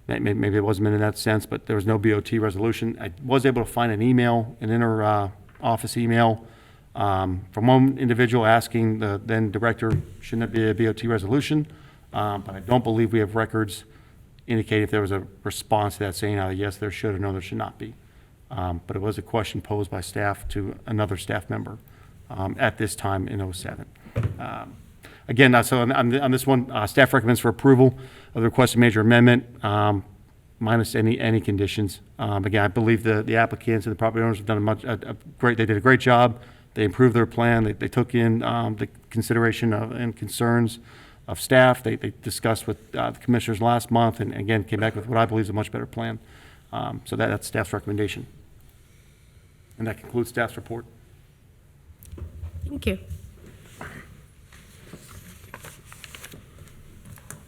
maybe it wasn't meant in that sense, but there was no BOT resolution. I was able to find an email, an inter-office email from one individual asking the then director, shouldn't it be a BOT resolution? But I don't believe we have records indicating if there was a response to that saying either yes, there should, or no, there should not be. But it was a question posed by staff to another staff member at this time in 07. Again, so on this one, staff recommends for approval of the requested major amendment, minus any conditions. Again, I believe the applicants and the property owners have done they did a great job. They improved their plan. They took in the consideration and concerns of staff. They discussed with the commissioners last month, and again, came back with what I believe is a much better plan. So that's staff's recommendation. And that concludes staff's report. Thank you.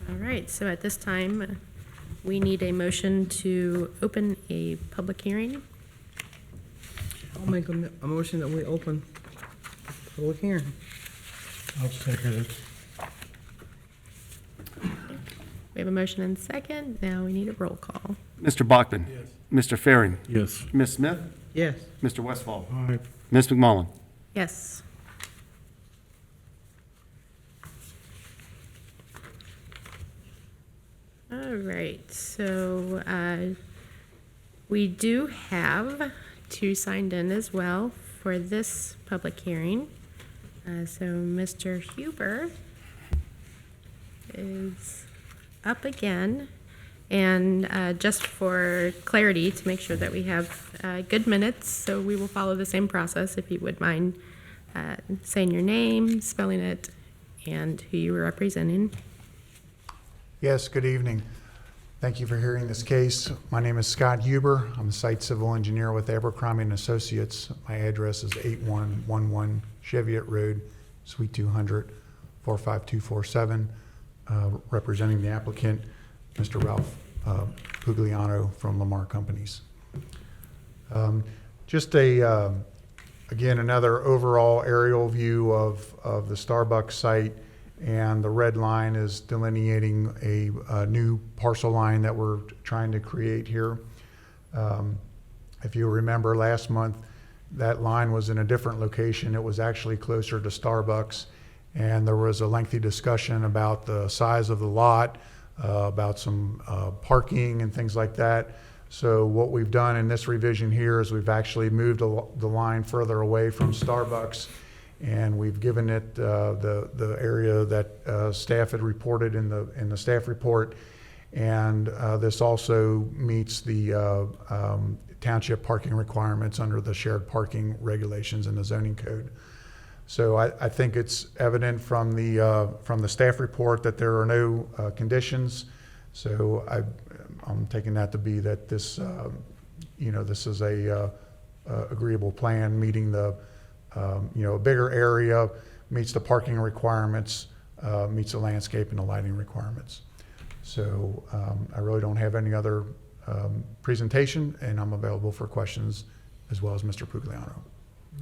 All right, so at this time, we need a motion to open a public hearing. I'll make a motion that we open public hearing. I'll second it. We have a motion and second. Now we need a roll call. Mr. Bachman. Yes. Mr. Ferry. Yes. Ms. Smith. Yes. Mr. Westfall. Aye. Ms. McMullen. Yes. All right, so we do have two signed in as well for this public hearing. So Mr. Huber is up again. And just for clarity, to make sure that we have good minutes, so we will follow the same process, if you would mind saying your name, spelling it, and who you are representing. Yes, good evening. Thank you for hearing this case. My name is Scott Huber. I'm a site civil engineer with Abercrombie and Associates. My address is 8111 Cheviot Road, Suite 200, 45247, representing the applicant, Mr. Ralph Pugliano from Lamar Companies. Just again, another overall aerial view of the Starbucks site, and the red line is delineating a new parcel line that we're trying to create here. If you remember last month, that line was in a different location. It was actually closer to Starbucks, and there was a lengthy discussion about the size of the lot, about some parking and things like that. So what we've done in this revision here is we've actually moved the line further away from Starbucks, and we've given it the area that staff had reported in the staff report. And this also meets the township parking requirements under the shared parking regulations in the zoning code. So I think it's evident from the staff report that there are no conditions. So I'm taking that to be that this, this is a agreeable plan, meeting the, a bigger area, meets the parking requirements, meets the landscape and the lighting requirements. So I really don't have any other presentation, and I'm available for questions as well as Mr. Pugliano.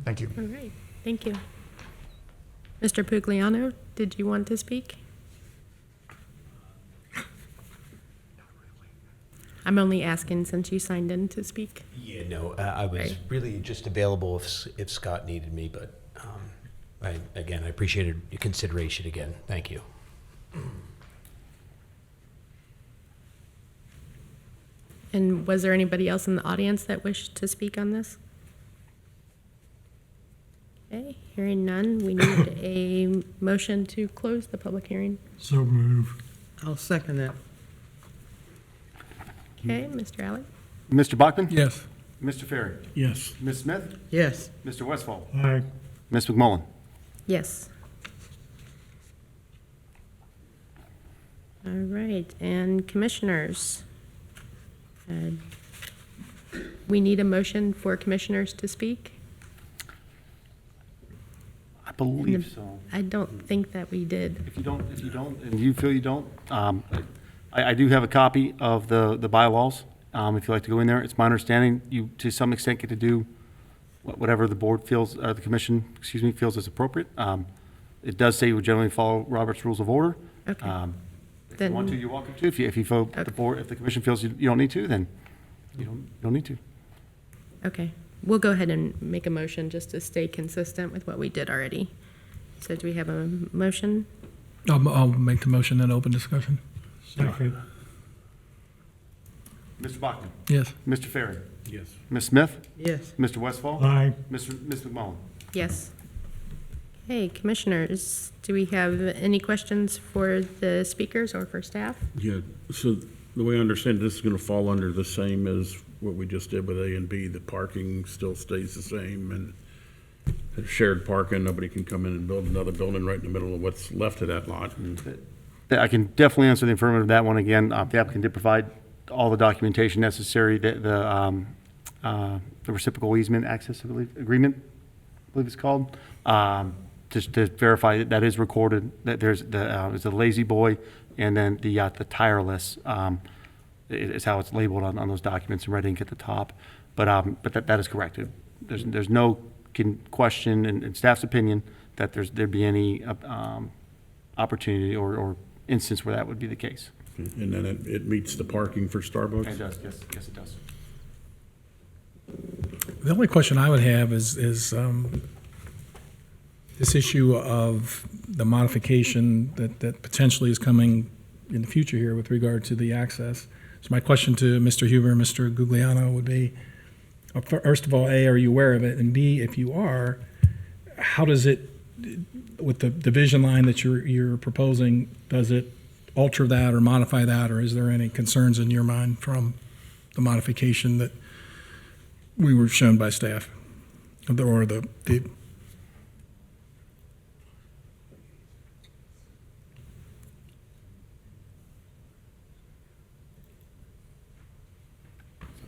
Thank you. All right, thank you. Mr. Pugliano, did you want to speak? I'm only asking since you signed in to speak. Yeah, no, I was Right. really just available if Scott needed me, but I appreciated your consideration again. Thank you. And was there anybody else in the audience that wished to speak on this? Okay, hearing none, we need a motion to close the public hearing. So move. I'll second that. Okay, Mr. Alley? Mr. Bachman. Yes. Mr. Ferry. Yes. Ms. Smith. Yes. Mr. Westfall. Aye. Ms. McMullen. Yes. All right, and commissioners. We need a motion for commissioners to speak? I believe so. I don't think that we did. If you don't, and you feel you don't, I do have a copy of the bylaws. If you'd like to go in there, it's my understanding you, to some extent, get to do whatever the board feels, the commission, feels is appropriate. It does say you would generally follow Robert's Rules of Order. Okay. If you want to, you're welcome to. If you feel the Okay. board, if the commission feels you don't need to, then you don't need to. Okay, we'll go ahead and make a motion just to stay consistent with what we did already. So do we have a motion? I'll make the motion and open discussion. Second. Mr. Bachman. Yes. Mr. Ferry. Yes. Ms. Smith. Yes. Mr. Westfall. Aye. Ms. McMullen. Yes. Okay, commissioners, do we have any questions for the speakers or for staff? Yeah, so the way I understand, this is gonna fall under the same as what we just did with A and B. The parking still stays the same, and shared parking, nobody can come in and build another building right in the middle of what's left of that lot. And I can definitely answer the affirmative of that one again. The applicant did provide all the documentation necessary. The the reciprocal easement access agreement, I believe it's called, just to verify that that is recorded, that there's a lazy boy, and then the tireless is how it's labeled on those documents in red ink at the top. But that is correct. There's no question in staff's opinion that there'd be any opportunity or instance where that would be the case. And then it meets the parking for Starbucks? It does, yes, it does. The only question I would have is this issue of the modification that potentially is coming in the future here with regard to the access. So my question to Mr. Huber and Mr. Gugliano would be, first of all, A, are you aware of it? And B, if you are, how does it, with the division line that you're proposing, does it alter that or modify that, or is there any concerns in your mind from the modification that we were shown by staff? Or the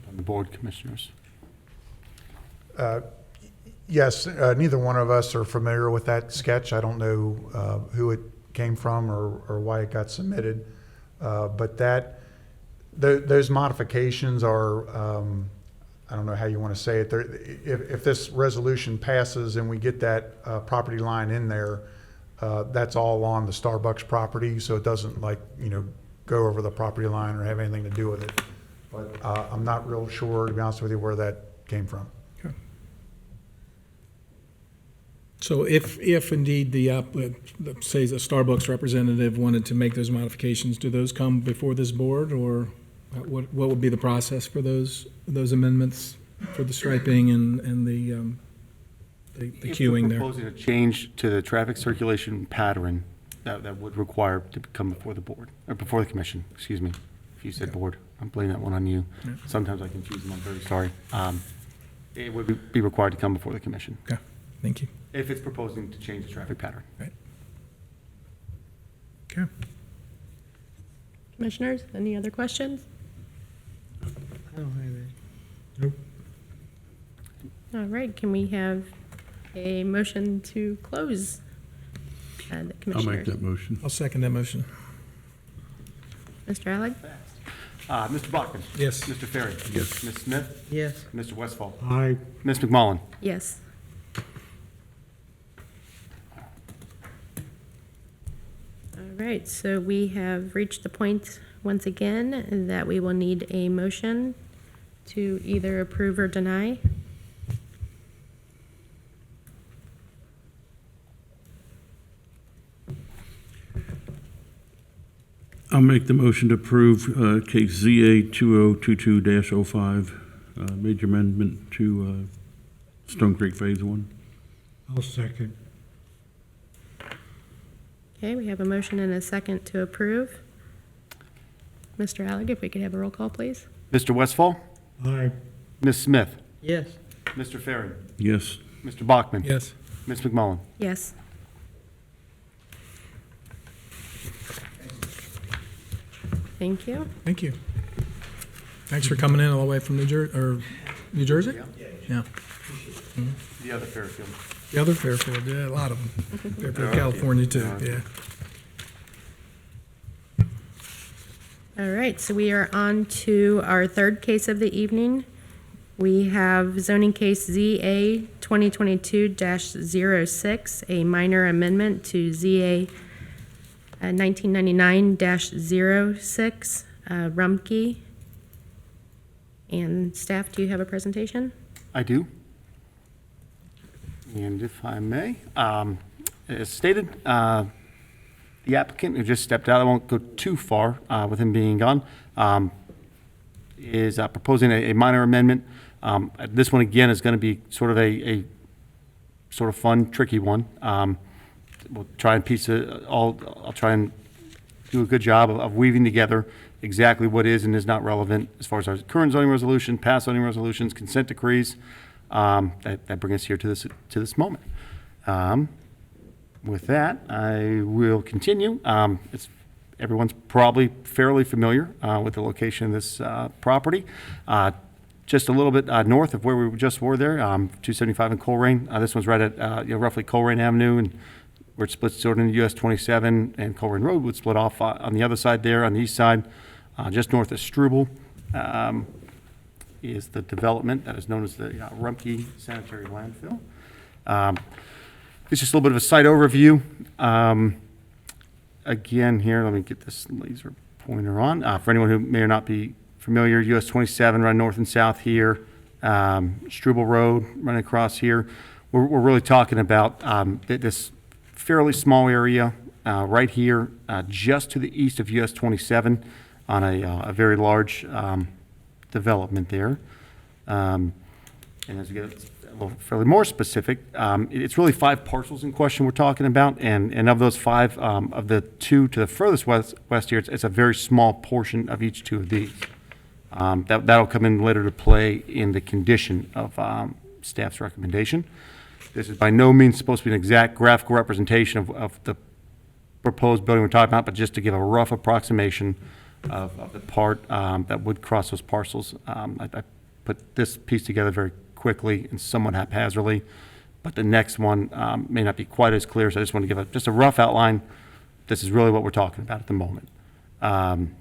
On the board, commissioners. Yes, neither one of us are familiar with that sketch. I don't know who it came from or why it got submitted. But those modifications are, I don't know how you want to say it. If this resolution passes and we get that property line in there, that's all on the Starbucks property, so it doesn't go over the property line or have anything to do with it. But I'm not real sure, to be honest with you, where that came from. So if indeed say the Starbucks representative wanted to make those modifications, do those come before this board, or what would be the process for those amendments for the striping and the queuing there? If we're proposing a change to the traffic circulation pattern, that would require to come before the board, or before the commission, excuse me. If you said board, I'm blaming that one on you. Yeah. Sometimes I confuse them, I'm very sorry. It would be required to come before the commission, Okay, thank you. if it's proposing to change the traffic pattern. Right. Okay. Commissioners, any other questions? I don't have any. Nope. All right, can we have a motion to close the I'll make commissioners? that motion. I'll second that motion. Mr. Alec? Mr. Bachman? Yes. Mr. Ferry? Yes. Ms. Smith? Yes. Mr. Westfall? Aye. Ms. McMullen? Yes. All right, so we have reached the point once again that we will need a motion to either approve or deny. I'll make the motion to approve case ZA 2022-05, major amendment to Stone Creek Phase 1. I'll second. Okay, we have a motion and a second to approve. Mr. Alec, if we could have a roll call, please. Mr. Westfall? Aye. Ms. Smith? Yes. Mr. Ferry? Yes. Mr. Bachman? Yes. Ms. McMullen? Yes. Thank you. Thank you. Thanks for coming in all the way from New Jersey? Yeah. The other Fairfield. The other Fairfield, yeah, a lot of them. Fairfield, California too, yeah. All right, so we are on to our third case of the evening. We have zoning case ZA 2022-06, a minor amendment to ZA 1999-06, Rumpke. And staff, do you have a presentation? I do. And if I may, as stated, the applicant who just stepped out, I won't go too far with him being gone, is proposing a minor amendment. This one, again, is going to be sort of a sort of fun, tricky one. We'll try and I'll try and do a good job of weaving together exactly what is and is not relevant as far as our current zoning resolution, past zoning resolutions, consent decrees, that bring us here to this moment. With that, I will continue. Everyone's probably fairly familiar with the location of this property. just a little bit north of where we just were there, 275 in Colerain. This one's right at roughly Colerain Avenue, and where it splits sort of into US 27, and Colerain Road would split off on the other side there, on the east side, just north of Struble. Is the development that is known as the Rumpke Sanitary Landfill. It's just a little bit of a site overview. Again, here, let me get this laser pointer on. For anyone who may or not be familiar, US 27 run north and south here, Struble Road running across here. We're really talking about this fairly small area right here, just to the east of US 27 on a very large development there. And as we get a little fairly more specific, it's really 5 parcels in question we're talking about, and of those 5, of the 2 to the furthest west here, it's a very small portion of each 2 of these. That'll come in later to play in the condition of staff's recommendation. This is by no means supposed to be an exact graphical representation of the proposed building we're talking about, but just to give a rough approximation of the part that would cross those parcels. I put this piece together very quickly and somewhat haphazardly, but the next one may not be quite as clear, so I just want to give just a rough outline. This is really what we're talking about at the moment. Again,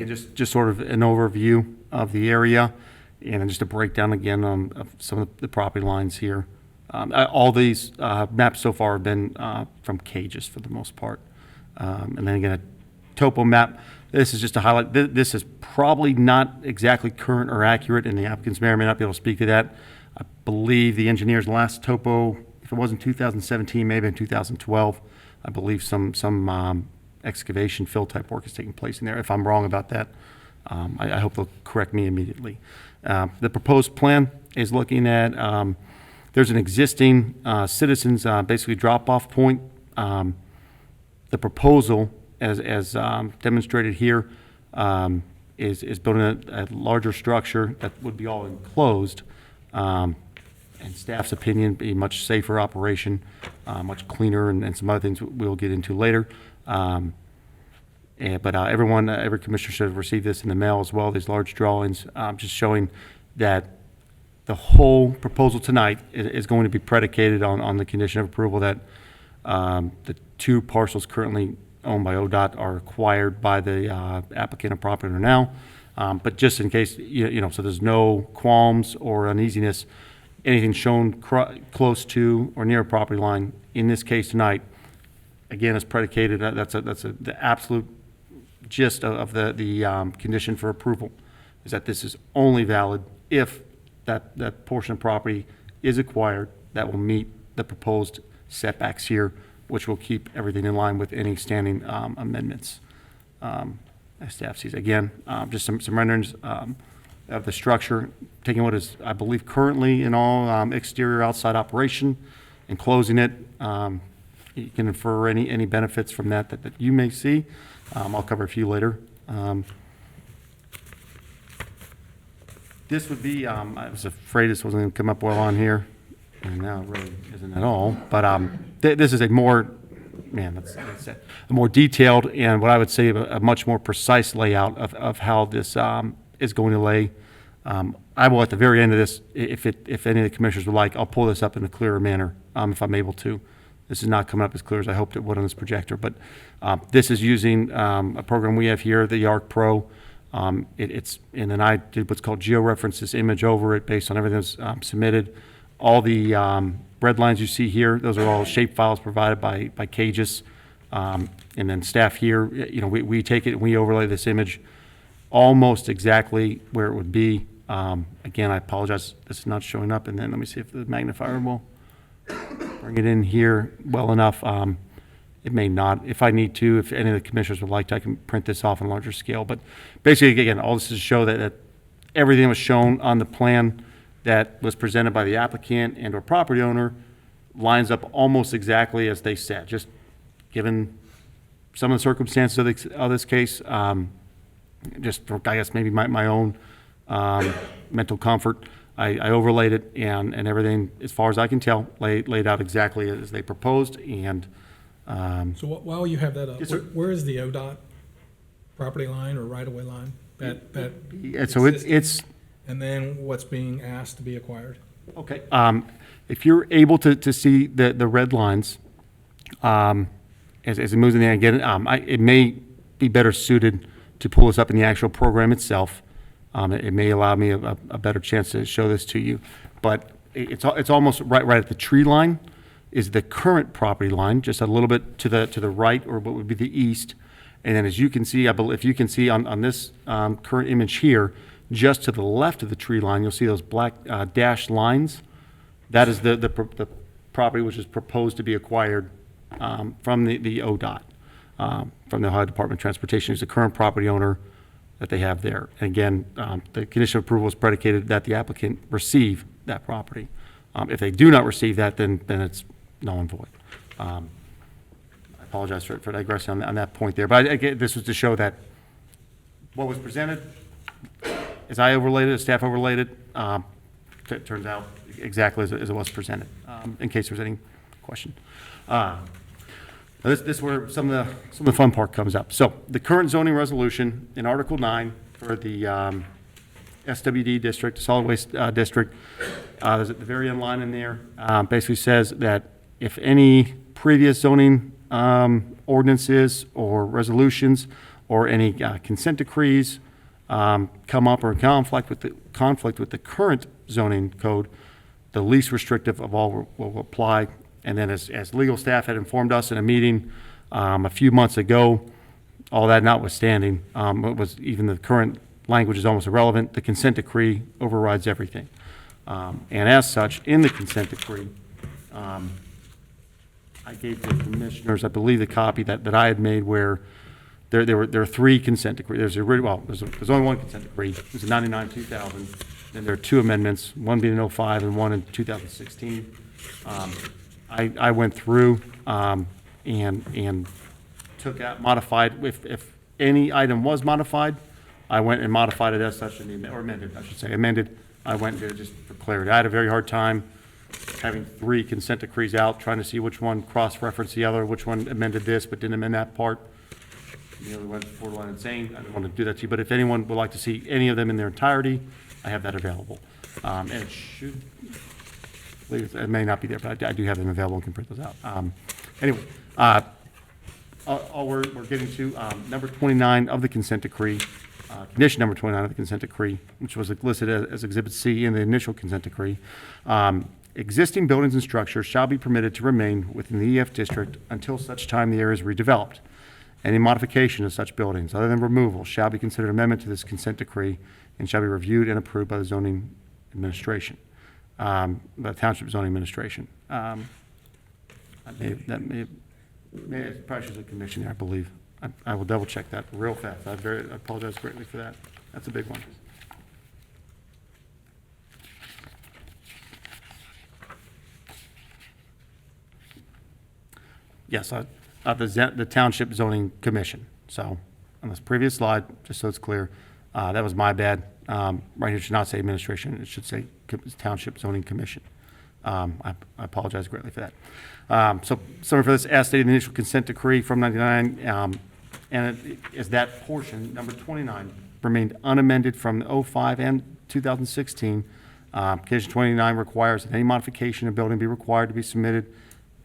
just sort of an overview of the area, and then just a breakdown again of some of the property lines here. All these maps so far have been from Cages for the most part. And then again, a topo map. This is just to highlight, this is probably not exactly current or accurate, and the applicants may or may not be able to speak to that. I believe the engineer's last topo, if it wasn't 2017, maybe in 2012, I believe some excavation fill type work is taking place in there. If I'm wrong about that, I hope they'll correct me immediately. The proposed plan is looking at, there's an existing citizens basically drop-off point. The proposal, as demonstrated here, is building a larger structure that would be all enclosed, and staff's opinion, be a much safer operation, much cleaner, and some other things we'll get into later. But every commissioner should have received this in the mail as well, these large drawings, just showing that the whole proposal tonight is going to be predicated on the condition of approval that the 2 parcels currently owned by ODOT are acquired by the applicant and property owner now. But just in case, so there's no qualms or uneasiness, anything shown close to or near a property line in this case tonight, again, is predicated, that's the absolute gist of the condition for approval, is that this is only valid if that portion of property is acquired that will meet the proposed setbacks here, which will keep everything in line with any standing amendments. As staff sees, again, just some renderings of the structure, taking what is, I believe, currently in all exterior outside operation and closing it. You can infer any benefits from that you may see. I'll cover a few later. This would be, I was afraid this wasn't going to come up well on here, and now it really isn't at all. But this is a more, a more detailed and what I would say a much more precise layout of how this is going to lay. I will, at the very end of this, if any of the commissioners would like, I'll pull this up in a clearer manner if I'm able to. This is not coming up as clear as I hoped it would on this projector, but this is using a program we have here, the ARC Pro. And then I did what's called georeference this image over it based on everything that's submitted. All the red lines you see here, those are all shape files provided by Cages. And then staff here, we take it and we overlay this image almost exactly where it would be. Again, I apologize, this is not showing up. And then let me see if the magnifier will bring it in here well enough. It may not. If I need to, if any of the commissioners would like to, I can print this off on a larger scale. But basically, again, all this is to show that everything was shown on the plan that was presented by the applicant and or property owner lines up almost exactly as they said, just given some of the circumstances of this case, just for, I guess, maybe my own mental comfort, I overlaid it and everything, as far as I can tell, laid out exactly as they proposed. And So while you have that up, Yes, sir. where is the ODOT property line or right-of-way line? and so it's and then what's being asked to be acquired? Okay. If you're able to see the red lines, as it moves in there again, it may be better suited to pull this up in the actual program itself. It may allow me a better chance to show this to you, but it's almost right at the tree line is the current property line, just a little bit to the right, or what would be the east. And then as you can see, if you can see on this current image here, just to the left of the tree line, you'll see those black dashed lines. That is the property which is proposed to be acquired from the ODOT, from the Ohio Department of Transportation, who's the current property owner that they have there. And again, the condition of approval is predicated that the applicant receive that property. If they do not receive that, then it's null and void. I apologize for digressing on that point there, but again, this was to show that what was presented, as I overlaid it, as staff overlaid it, turns out exactly as it was presented, in case there's any question. This is where some of the fun part comes up. So the current zoning resolution in Article 9 for the SWD district, solid waste district, there's at the very end line in there, basically says that if any previous zoning ordinances or resolutions or any consent decrees come up or in conflict with the current zoning code, the least restrictive of all will apply. And then as legal staff had informed us in a meeting a few months ago, all that notwithstanding, it was even the current language is almost irrelevant. The consent decree overrides everything. And as such, in the consent decree, I gave the commissioners, I believe, the copy that I had made where there were three consent decrees. There's only one consent decree. It was a 99-2000. Then there are two amendments, one being in 05 and one in 2016. I went through and took out, modified, if any item was modified, I went and modified it as such, or amended, I should say, amended. I went there just for clarity. I had a very hard time having three consent decrees out, trying to see which one cross-referenced the other, which one amended this but didn't amend that part. The other went borderline insane. I don't want to do that to you, but if anyone would like to see any of them in their entirety, I have that available. And it should, it may not be there, but I do have them available and can print those out. Anyway, all we're getting to, number 29 of the consent decree, condition number 29 of the consent decree, which was listed as Exhibit C in the initial consent decree. Existing buildings and structures shall be permitted to remain within the EF district until such time the area is redeveloped. Any modification of such buildings, other than removal, shall be considered amendment to this consent decree and shall be reviewed and approved by the zoning administration, the Township Zoning Administration. That probably should have commission there, I believe. I will double check that real fast. I apologize greatly for that. That's a big one. Yes, the Township Zoning Commission. So on this previous slide, just so it's clear, that was my bad. Right here, it should not say administration. It should say Township Zoning Commission. I apologize greatly for that. So summary for this, as stated in the initial consent decree from 99, and it is that portion, number 29, remained unamended from 05 and 2016. Condition 29 requires that any modification of building be required to be submitted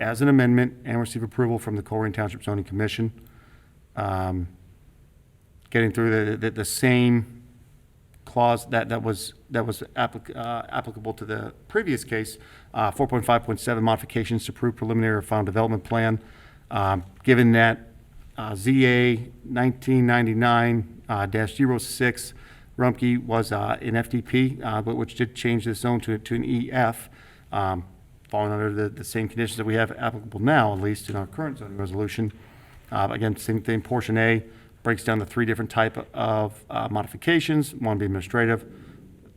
as an amendment and receive approval from the Colerain Township Zoning Commission. Getting through the same clause that was applicable to the previous case, 4.5.7 modifications to approve preliminary or final development plan. Given that ZA 1999-06 Rumpke was an FDP, but which did change the zone to an EF, falling under the same conditions that we have applicable now, at least in our current zoning resolution. Again, same thing, portion A breaks down the three different type of modifications, one being administrative,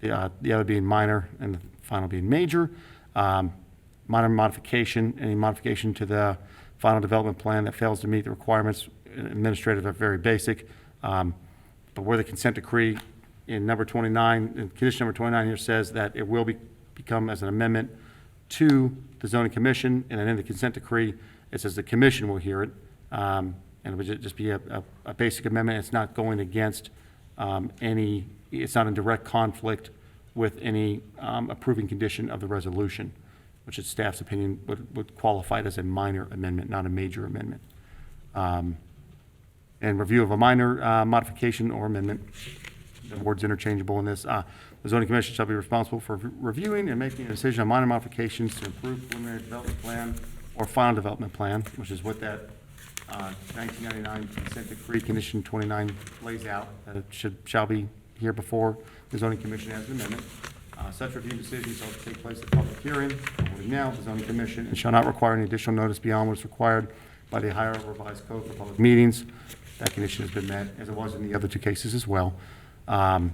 the other being minor, and the final being major. Minor modification, any modification to the final development plan that fails to meet the requirements, administrative are very basic. But where the consent decree in number 29, in condition number 29 here says that it will become as an amendment to the zoning commission, and then in the consent decree, it says the commission will hear it. And it would just be a basic amendment. It's not going against it's not in direct conflict with any approving condition of the resolution, which is staff's opinion would qualify it as a minor amendment, not a major amendment. And review of a minor modification or amendment, the word's interchangeable in this. The zoning commission shall be responsible for reviewing and making a decision on minor modifications to improve preliminary development plan or final development plan, which is what that 1999 consent decree condition 29 lays out, that it shall be here before the zoning commission as an amendment. Such review decisions shall take place at public hearing, holding now, the zoning commission, and shall not require any additional notice beyond what is required by the Ohio Revised Code for public meetings. That condition has been met, as it was in the other two cases as well. The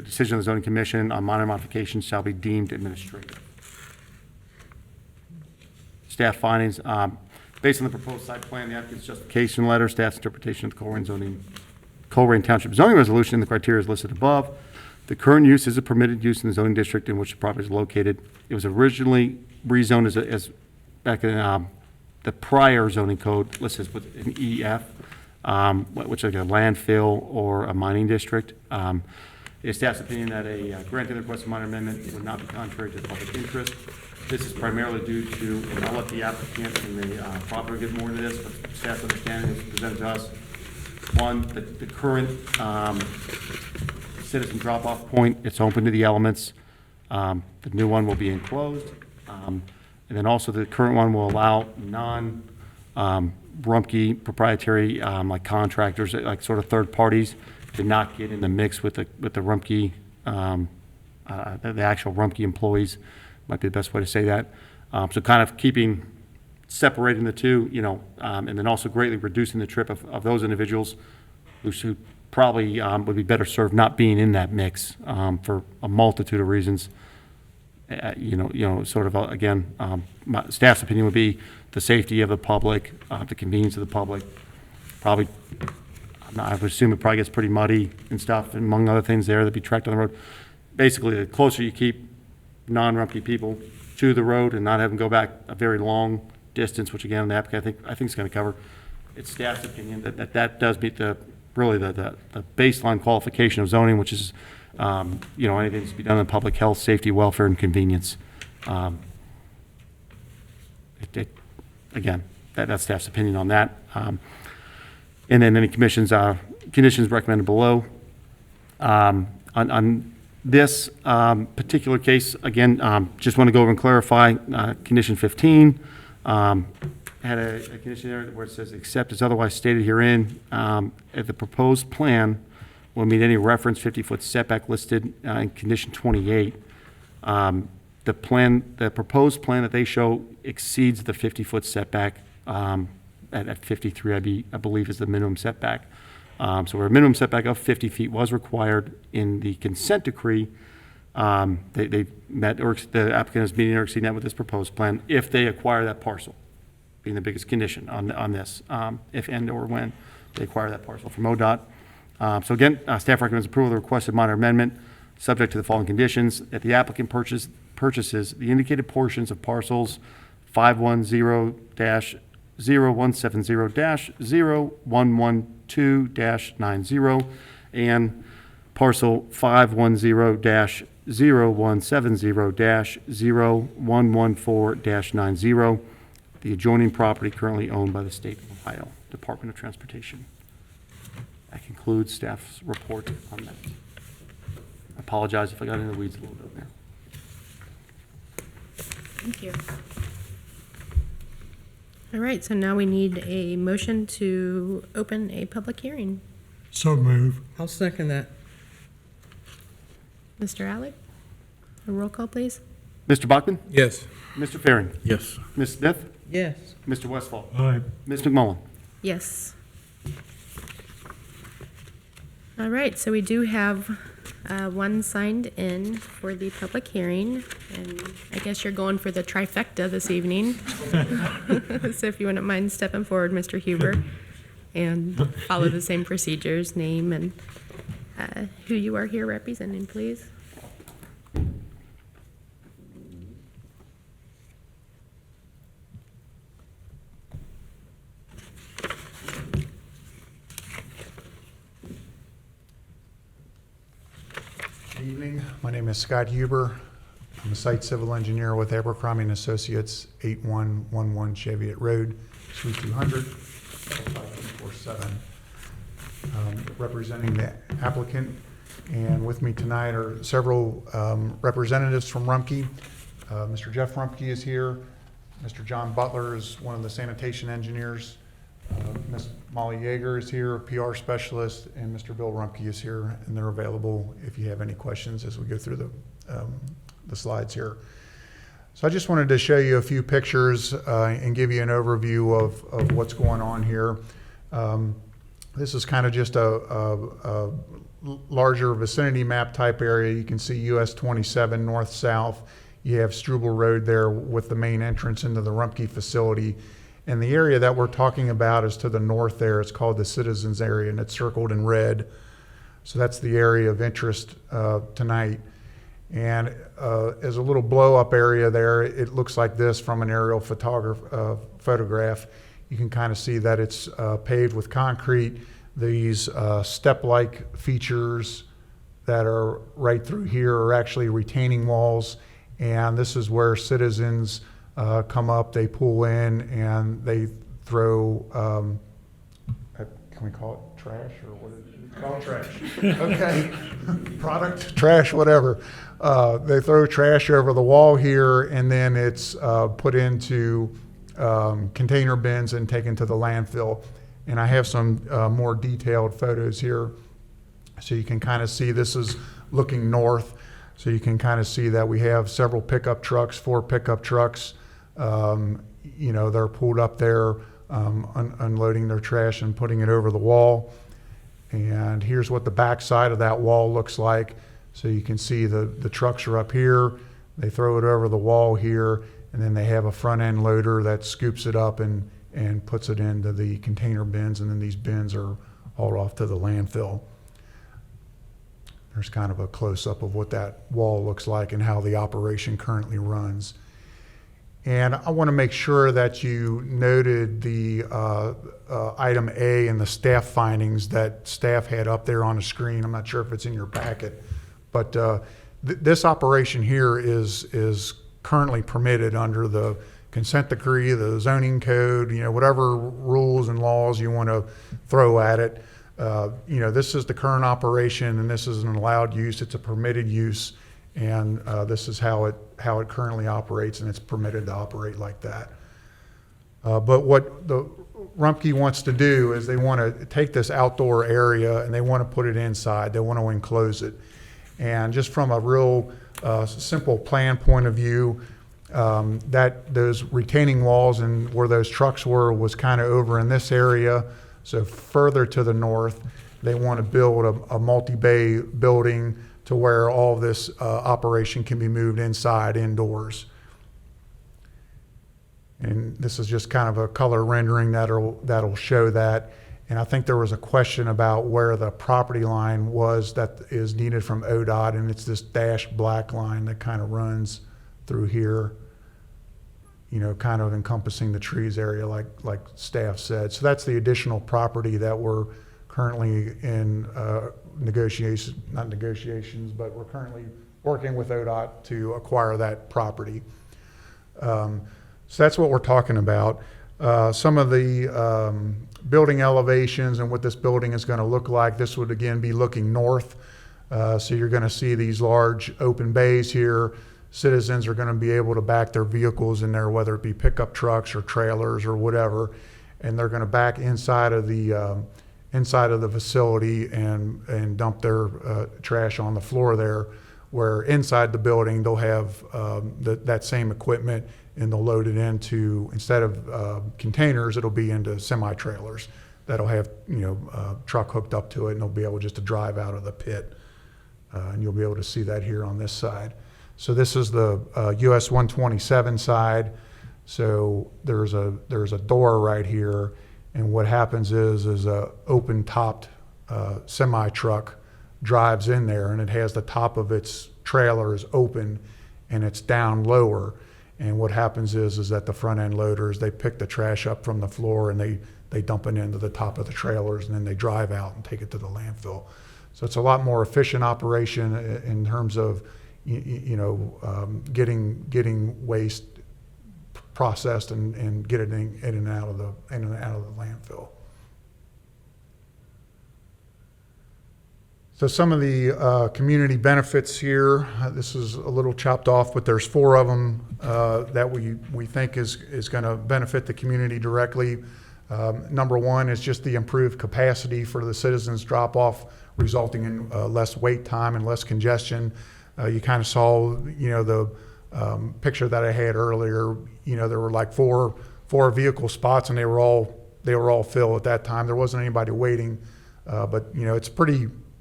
decision of the zoning commission on minor modifications shall be deemed administrative. Staff findings, based on the proposed site plan, the applicant's justification letter, staff's interpretation of the Colerain Township zoning resolution, and the criteria is listed above. The current use is a permitted use in the zoning district in which the property is located. It was originally rezoned as back in the prior zoning code listed with an EF, which is like a landfill or a mining district. It's staff's opinion that a granting the requested minor amendment would not be contrary to the public interest. This is primarily due to, and I'll let the applicant and the property get more into this, but staff's understanding is presented to us. One, the current citizen drop-off point, it's open to the elements. The new one will be enclosed. And then also the current one will allow non-Rumpke proprietary, like contractors, like sort of third parties, to not get in the mix with the Rumpke, the actual Rumpke employees, might be the best way to say that. So kind of separating the two, and then also greatly reducing the trip of those individuals who probably would be better served not being in that mix for a multitude of reasons. Sort of, again, my staff's opinion would be the safety of the public, the convenience of the public. Probably, I would assume it probably gets pretty muddy and stuff, and among other things there that be tracked on the road. Basically, the closer you keep non-Rumpke people to the road and not have them go back a very long distance, which again, the applicant I think is going to cover. It's staff's opinion that does meet the baseline qualification of zoning, which is anything to be done in public health, safety, welfare, and convenience. Again, that's staff's opinion on that. And then any conditions recommended below. On this particular case, again, just want to go over and clarify condition 15. Had a condition there where it says, except as otherwise stated herein, if the proposed plan will meet any reference 50-foot setback listed in condition 28. The proposed plan that they show exceeds the 50-foot setback at 53, I believe, is the minimum setback. So where a minimum setback of 50 feet was required in the consent decree, they met, or the applicant is meeting or exceeding that with this proposed plan if they acquire that parcel, being the biggest condition on this, if and or when they acquire that parcel from ODOT. So again, staff recommends approval of the requested minor amendment, subject to the following conditions: that the applicant purchases the indicated portions of parcels 510-0170-0112-90 and parcel 510-0170-0114-90, the adjoining property currently owned by the State of Ohio Department of Transportation. That concludes staff's report on that. I apologize if I got into the weeds a little bit there. Thank you. All right, so now we need a motion to open a public hearing. So move. I'll second that. Mr. Alec, a roll call, please. Mr. Bachman? Yes. Mr. Ferring? Yes. Ms. Smith? Yes. Mr. Westfall? Aye. Ms. McMullen? Yes. All right, so we do have one signed in for the public hearing, and I guess you're going for the trifecta this evening. So if you wouldn't mind stepping forward, Mr. Huber, and follow the same procedures, name and who you are here representing, please. Evening. My name is Scott Huber. I'm a site civil engineer with Abercrombie & Associates, 8111 Cheviot Road, Suite 200, 5247. Representing the applicant, and with me tonight are several representatives from Rumpke. Mr. Jeff Rumpke is here. Mr. John Butler is one of the sanitation engineers. Ms. Molly Yeager is here, a PR specialist, and Mr. Bill Rumpke is here, and they're available if you have any questions as we go through the slides here. So I just wanted to show you a few pictures and give you an overview of what's going on here. This is kind of just a larger vicinity map type area. You can see US 27 north-south. You have Struble Road there with the main entrance into the Rumpke facility. And the area that we're talking about is to the north there. It's called the Citizens Area, and it's circled in red. So that's the area of interest tonight. And as a little blow-up area there, it looks like this from an aerial photograph. You can kind of see that it's paved with concrete. These step-like features that are right through here are actually retaining walls. And this is where citizens come up, they pull in, and they throw, can we call it trash, or what is it? Call it trash. Okay. Product, trash, whatever. They throw trash over the wall here, and then it's put into container bins and taken to the landfill. And I have some more detailed photos here. So you can kind of see this is looking north. So you can kind of see that we have several pickup trucks, 4 pickup trucks. You know, they're pulled up there, unloading their trash and putting it over the wall. And here's what the back side of that wall looks like. So you can see the trucks are up here. They throw it over the wall here, and then they have a front end loader that scoops it up and puts it into the container bins, and then these bins are hauled off to the landfill. There's kind of a close-up of what that wall looks like and how the operation currently runs. And I want to make sure that you noted the item A and the staff findings that staff had up there on the screen. I'm not sure if it's in your packet, but this operation here is currently permitted under the consent decree, the zoning code, you know, whatever rules and laws you want to throw at it. You know, this is the current operation, and this is an allowed use. It's a permitted use, and this is how it currently operates, and it's permitted to operate like that. But what the Rumpke wants to do is they want to take this outdoor area and they want to put it inside. They want to enclose it. And just from a real simple plan point of view, that those retaining walls and where those trucks were was kind of over in this area. So further to the north, they want to build a multi-bay building to where all this operation can be moved inside, indoors. And this is just kind of a color rendering that'll show that. And I think there was a question about where the property line was that is needed from ODOT, and it's this dashed black line that kind of runs through here, you know, kind of encompassing the trees area like staff said. So that's the additional property that we're currently in not negotiations, but we're currently working with ODOT to acquire that property. So that's what we're talking about. Some of the building elevations and what this building is going to look like. This would again be looking north. So you're going to see these large open bays here. Citizens are going to be able to back their vehicles in there, whether it be pickup trucks or trailers or whatever, and they're going to back inside of the facility and dump their trash on the floor there. Where inside the building they'll have that same equipment, and they'll load it into, instead of containers, it'll be into semi-trailers that'll have, you know, truck hooked up to it, and they'll be able just to drive out of the pit. And you'll be able to see that here on this side. So this is the US 127 side. So there's a door right here, and what happens is a open-topped semi truck drives in there, and it has the top of its trailer is open and it's down lower. And what happens is that the front end loaders, they pick the trash up from the floor and they dump it into the top of the trailers, and then they drive out and take it to the landfill. So it's a lot more efficient operation in terms of, getting waste processed and get it in and out of the landfill. So some of the community benefits here, this is a little chopped off, but there's 4 of them that we think is going to benefit the community directly. Number 1 is just the improved capacity for the citizens drop-off, resulting in less wait time and less congestion. You kind of saw, the picture that I had earlier. There were like four vehicle spots, and they were all filled at that time. There wasn't anybody waiting, but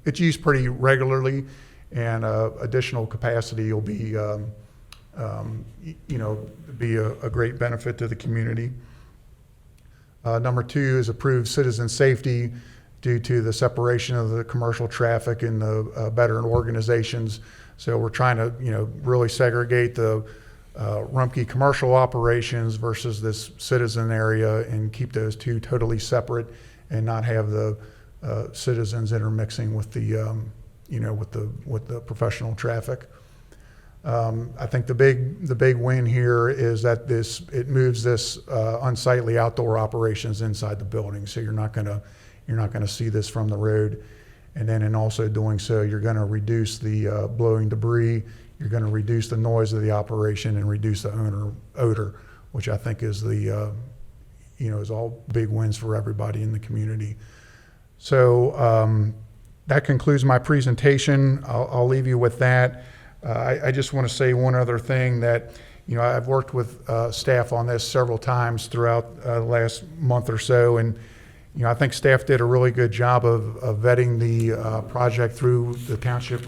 it's used pretty regularly, and additional capacity will be a great benefit to the community. Number 2 is improved citizen safety due to the separation of the commercial traffic and the better organizations. So we're trying to, really segregate the Rumpke commercial operations versus this citizen area and keep those 2 totally separate and not have the citizens intermixing with the, with the professional traffic. I think the big win here is that it moves this unsightly outdoor operations inside the building. So you're not gonna see this from the road. And then in also doing so, you're gonna reduce the blowing debris. You're gonna reduce the noise of the operation and reduce the odor, which I think is is all big wins for everybody in the community. So that concludes my presentation. I'll leave you with that. I just want to say one other thing that, I've worked with staff on this several times throughout the last month or so, and I think staff did a really good job of vetting the project through the Township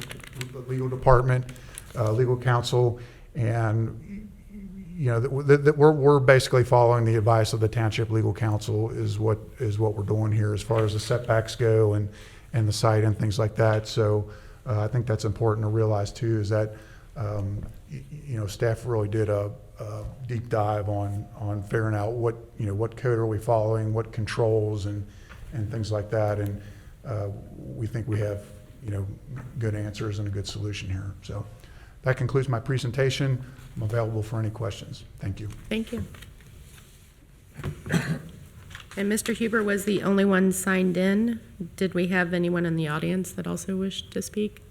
Legal Department, Legal Counsel, and we're basically following the advice of the Township Legal Counsel is what we're doing here as far as the setbacks go and the site and things like that. So I think that's important to realize too, is that staff really did a deep dive on figuring out what code are we following, what controls and things like that, and we think we have good answers and a good solution here. So that concludes my presentation. I'm available for any questions. Thank you. Thank you. And Mr. Huber was the only one signed in. Did we have anyone in the audience that also wished to speak?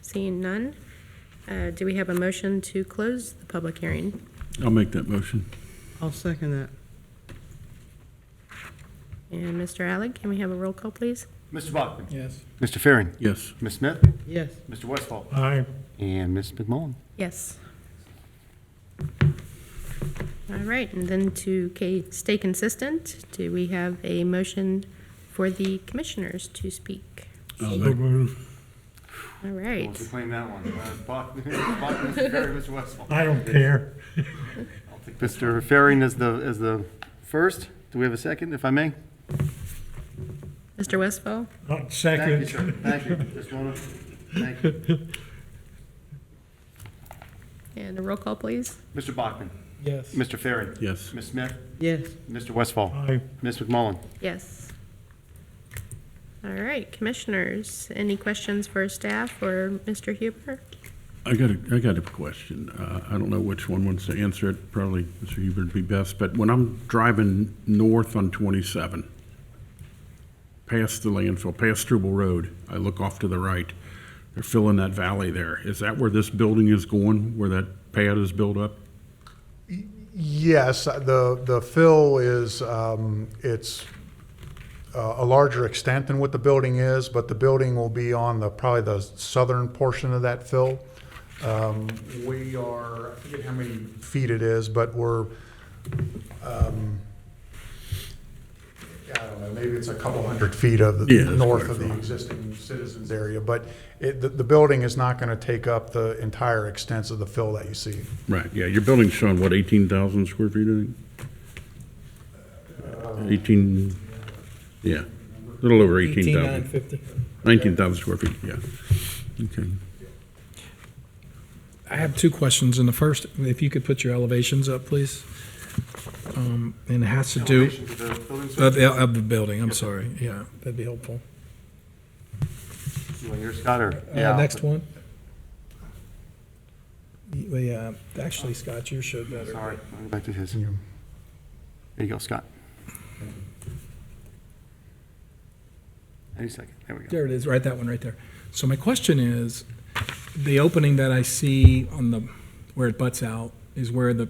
Seeing none, do we have a motion to close the public hearing? I'll make that motion. I'll second that. And Mr. Alec, can we have a roll call, please? Mr. Bachman. Yes. Mr. Ferrin. Yes. Ms. Smith. Yes. Mr. Westfall. Aye. And Ms. McMullen. Yes. All right, and then to stay consistent, do we have a motion for the commissioners to speak? So moved. All Who right. wants to claim that one? Bachman, Mr. Ferrin, Mr. Westfall. I don't care. I'll take Mr. Ferrin as the first. Do we have a second, if I may? Mr. Westfall? Not Thank you, second. sir. Thank you. Just want to, thank you. And a roll call, please? Mr. Bachman. Yes. Mr. Ferrin. Yes. Ms. Smith. Yes. Mr. Westfall. Aye. Ms. McMullen. Yes. All right, commissioners, any questions for staff or Mr. Huber? I got a question. I don't know which one wants to answer it. Probably Mr. Huber would be best. But when I'm driving north on 27, past the landfill, past Struble Road, I look off to the right. They're filling that valley there. Is that where this building is going, where that pad is built up? Yes, the fill is, it's a larger extent than what the building is, but the building will be on probably the southern portion of that fill. We are, I forget how many feet it is, but we're, I don't know, maybe it's a couple hundred feet of Yeah, the that's north quite of the far. existing citizens area, but the building is not going to take up the entire extent of the fill that you see. Right, yeah. Your building's showing, what, 18,000 square feet, I think? 18, yeah. A little over 18,000. 18,950. 19,000 square feet, yeah. Okay. I have 2 questions. And the first, if you could put your elevations up, please. And it has to do, Elevation to the building, sir? of the building, I'm sorry, yeah, that'd be helpful. You want yours, Scott, or? Next one. Yeah, actually, Scott, yours showed better. Sorry, I'll go back to his. There you go, Scott. Any second, there we go. There it is, right, that one right there. So my question is, the opening that I see on the, where it butts out, is where the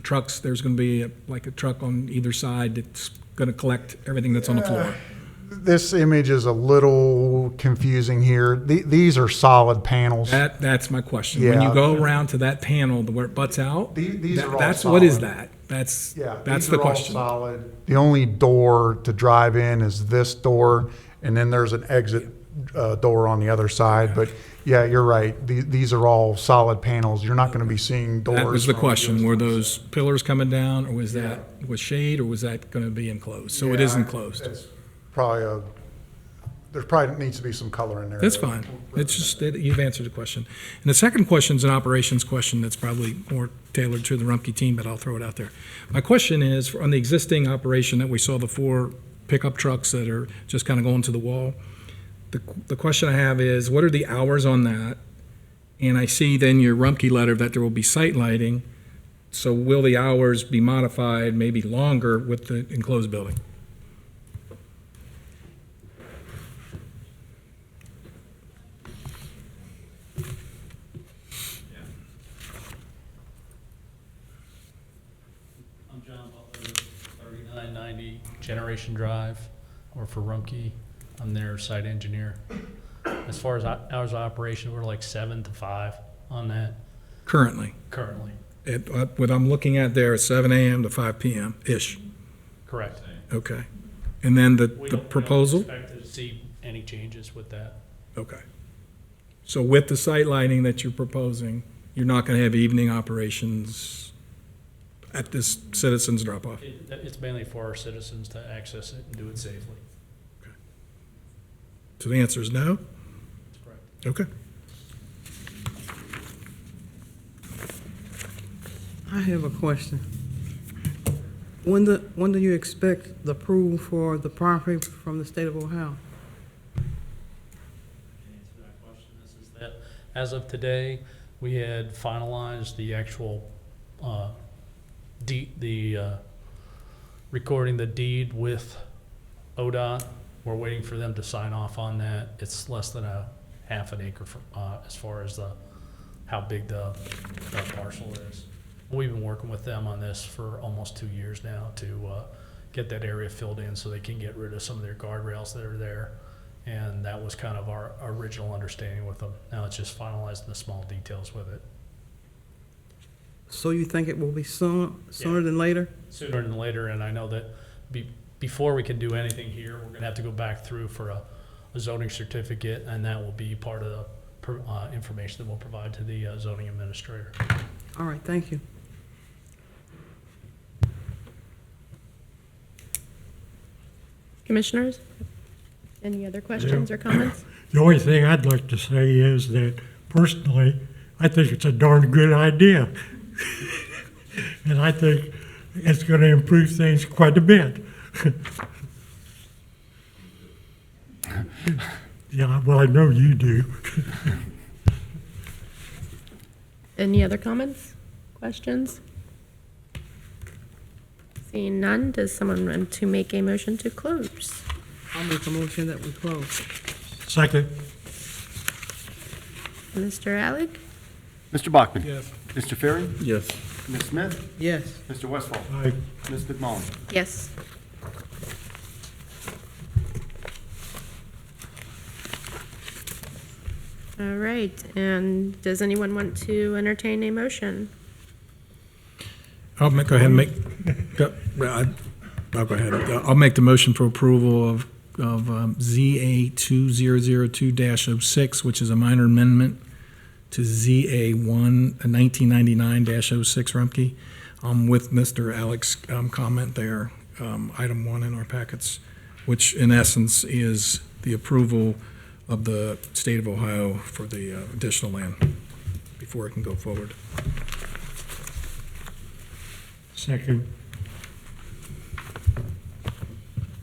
trucks, there's gonna be like a truck on either side that's gonna collect everything that's on the floor. This image is a little confusing here. These are solid panels. That's my question. When you Yeah. go around to that panel where it butts out, These are all that's, what is solid. that? That's Yeah, that's these the are all question. solid. The only door to drive in is this door, and then there's an exit door on the other side. But yeah, you're right. These are all solid panels. You're not going to be seeing doors. That was the from question. this Were one. those pillars coming down, or was that with shade, or was that going to be enclosed? So it Yeah, is enclosed. It's probably there probably needs to be some color in there. That's fine. It's just, you've answered the question. And the second question is an operations question that's probably more tailored to the Rumpke team, but I'll throw it out there. My question is, on the existing operation that we saw, the 4 pickup trucks that are just kind of going to the wall, the question I have is, what are the hours on that? And I see then your Rumpke letter that there will be site lighting. So will the hours be modified, maybe longer with the enclosed building? I'm John Butler, 3990 Generation Drive, or for Rumpke. I'm their site engineer. As far as hours of operation, we're like 7 to 5 on that Currently? currently. What I'm looking at there is 7 a.m. to 5 p.m.-ish. Correct. Okay. And then the We don't proposal? expect to see any changes with that. Okay. So with the site lighting that you're proposing, you're not going to have evening operations at this citizens drop-off? It's mainly for our citizens to access it and do it safely. So the answer is no? That's correct. Okay. I have a question. When do you expect the approval for the property from the state of Ohio? Answer that question. This is that, as of today, we had finalized the actual, recording the deed with ODOT. We're waiting for them to sign off on that. It's less than a half an acre as far as how big the parcel is. We've been working with them on this for almost 2 years now to get that area filled in so they can get rid of some of their guardrails that are there. And that was kind of our original understanding with them. Now it's just finalizing the small details with it. So you think it will be sooner than later? Sooner than later, and I know that before we can do anything here, we're gonna have to go back through for a zoning certificate, and that will be part of the information that we'll provide to the zoning administrator. All right, thank you. Commissioners, any other questions or comments? The only thing I'd like to say is that personally, I think it's a darn good idea. And I think it's going to improve things quite a bit. Yeah, well, I know you do. Any other comments, questions? Seeing none, does someone want to make a motion to close? I'll make a motion that we close. Second. Mr. Alec? Mr. Bachman? Yes. Mr. Ferry? Yes. Ms. Smith? Yes. Mr. Westfall? Aye. Ms. McMullen? Yes. All right, and does anyone want to entertain a motion? Go ahead and make, I'll go ahead. I'll make the motion for approval of ZA 2002-06, which is a minor amendment to ZA 1999-06 Rumpke, with Mr. Alec's comment there, item 1 in our packets, which in essence is the approval of the state of Ohio for the additional land before it can go forward. Second.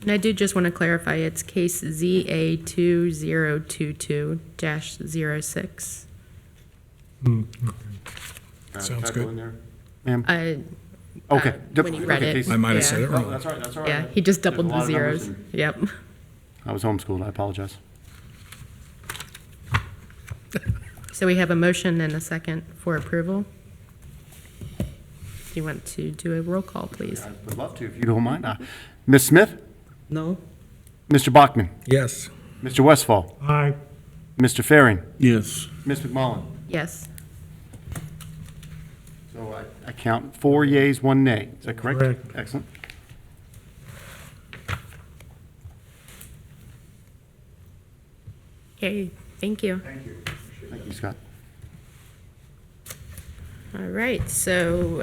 And I do just want to clarify, it's case ZA 2022-06. Sounds Typo good. in there, ma'am? Okay. Okay. When he read Okay, it. case- I might have Yeah. said it No, wrong. that's all right, that's all right. Yeah, he just There's a doubled lot the of numbers zeros. and Yep. I was homeschooled, I apologize. So we have a motion and a second for approval. Do you want to do a roll call, please? I would love to, if you don't mind. Ms. Smith? No? Mr. Bachman? Yes. Mr. Westfall? Aye. Mr. Faring? Yes. Ms. McMullen? Yes. So I count 4 yeas, 1 nay. Is that correct? Correct. Excellent. Okay, thank you. Thank you, Scott. All right, so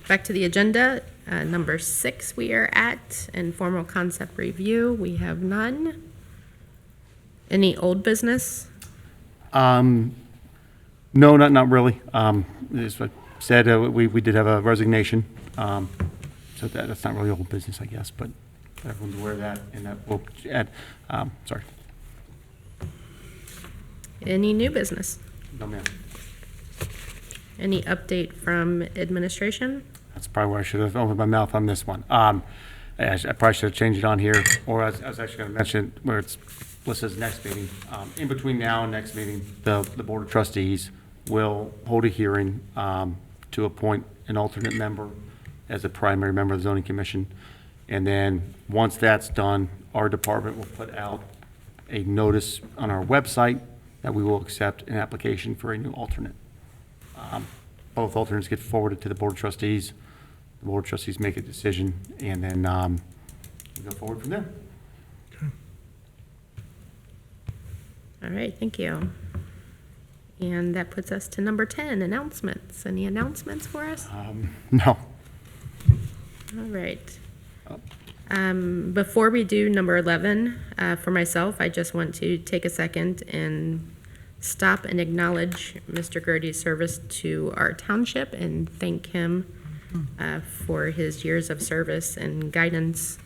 back to the agenda. Number 6 we are at, informal concept review. We have none. Any old business? No, not really. As I said, we did have a resignation. So that's not really old business, I guess, but everyone's aware of that, and that will add, sorry. Any new business? No, ma'am. Any update from administration? That's probably where I should have opened my mouth on this one. I probably should have changed it on here, or I was actually going to mention where it's listed as next meeting. In between now and next meeting, the Board of Trustees will hold a hearing to appoint an alternate member as a primary member of the zoning commission. And then, once that's done, our department will put out a notice on our website that we will accept an application for a new alternate. Both alternates get forwarded to the Board of Trustees. The Board of Trustees make a decision, and then we go forward from there. All right, thank you. And that puts us to number 10, announcements. Any announcements for us? No. All right. Before we do number 11, for myself, I just want to take a second and stop and acknowledge Mr. Gertie's service to our township and thank him for his years of service and guidance,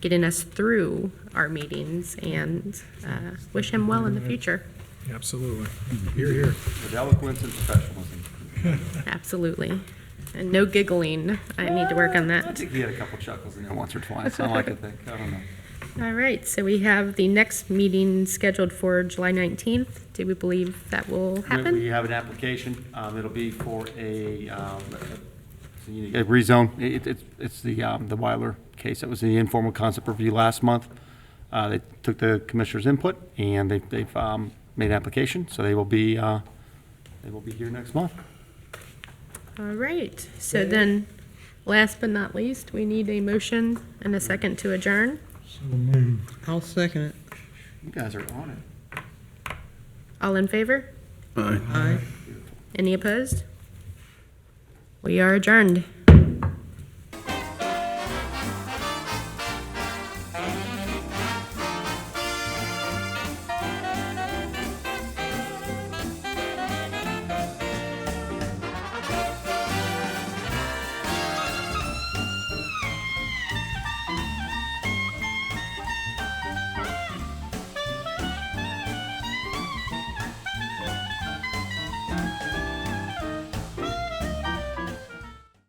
getting us through our meetings, and wish him well in the future. Absolutely. Here, here. With eloquence and professionalism. Absolutely. And no giggling. I need to work on I that. think he had a couple chuckles in there once or twice. I like to think. I don't know. All right, so we have the next meeting scheduled for July 19th. Do we believe that will We happen? have an application. It'll be for a rezone. It's the Weiler case. That was the informal concept review last month. They took the commissioner's input, and they've made an application, so they will be here next month. All right, so then, last but not least, we need a motion and a second to adjourn. So moved. I'll second it. You guys are on it. All in favor? Aye. Aye. Any opposed? We are adjourned.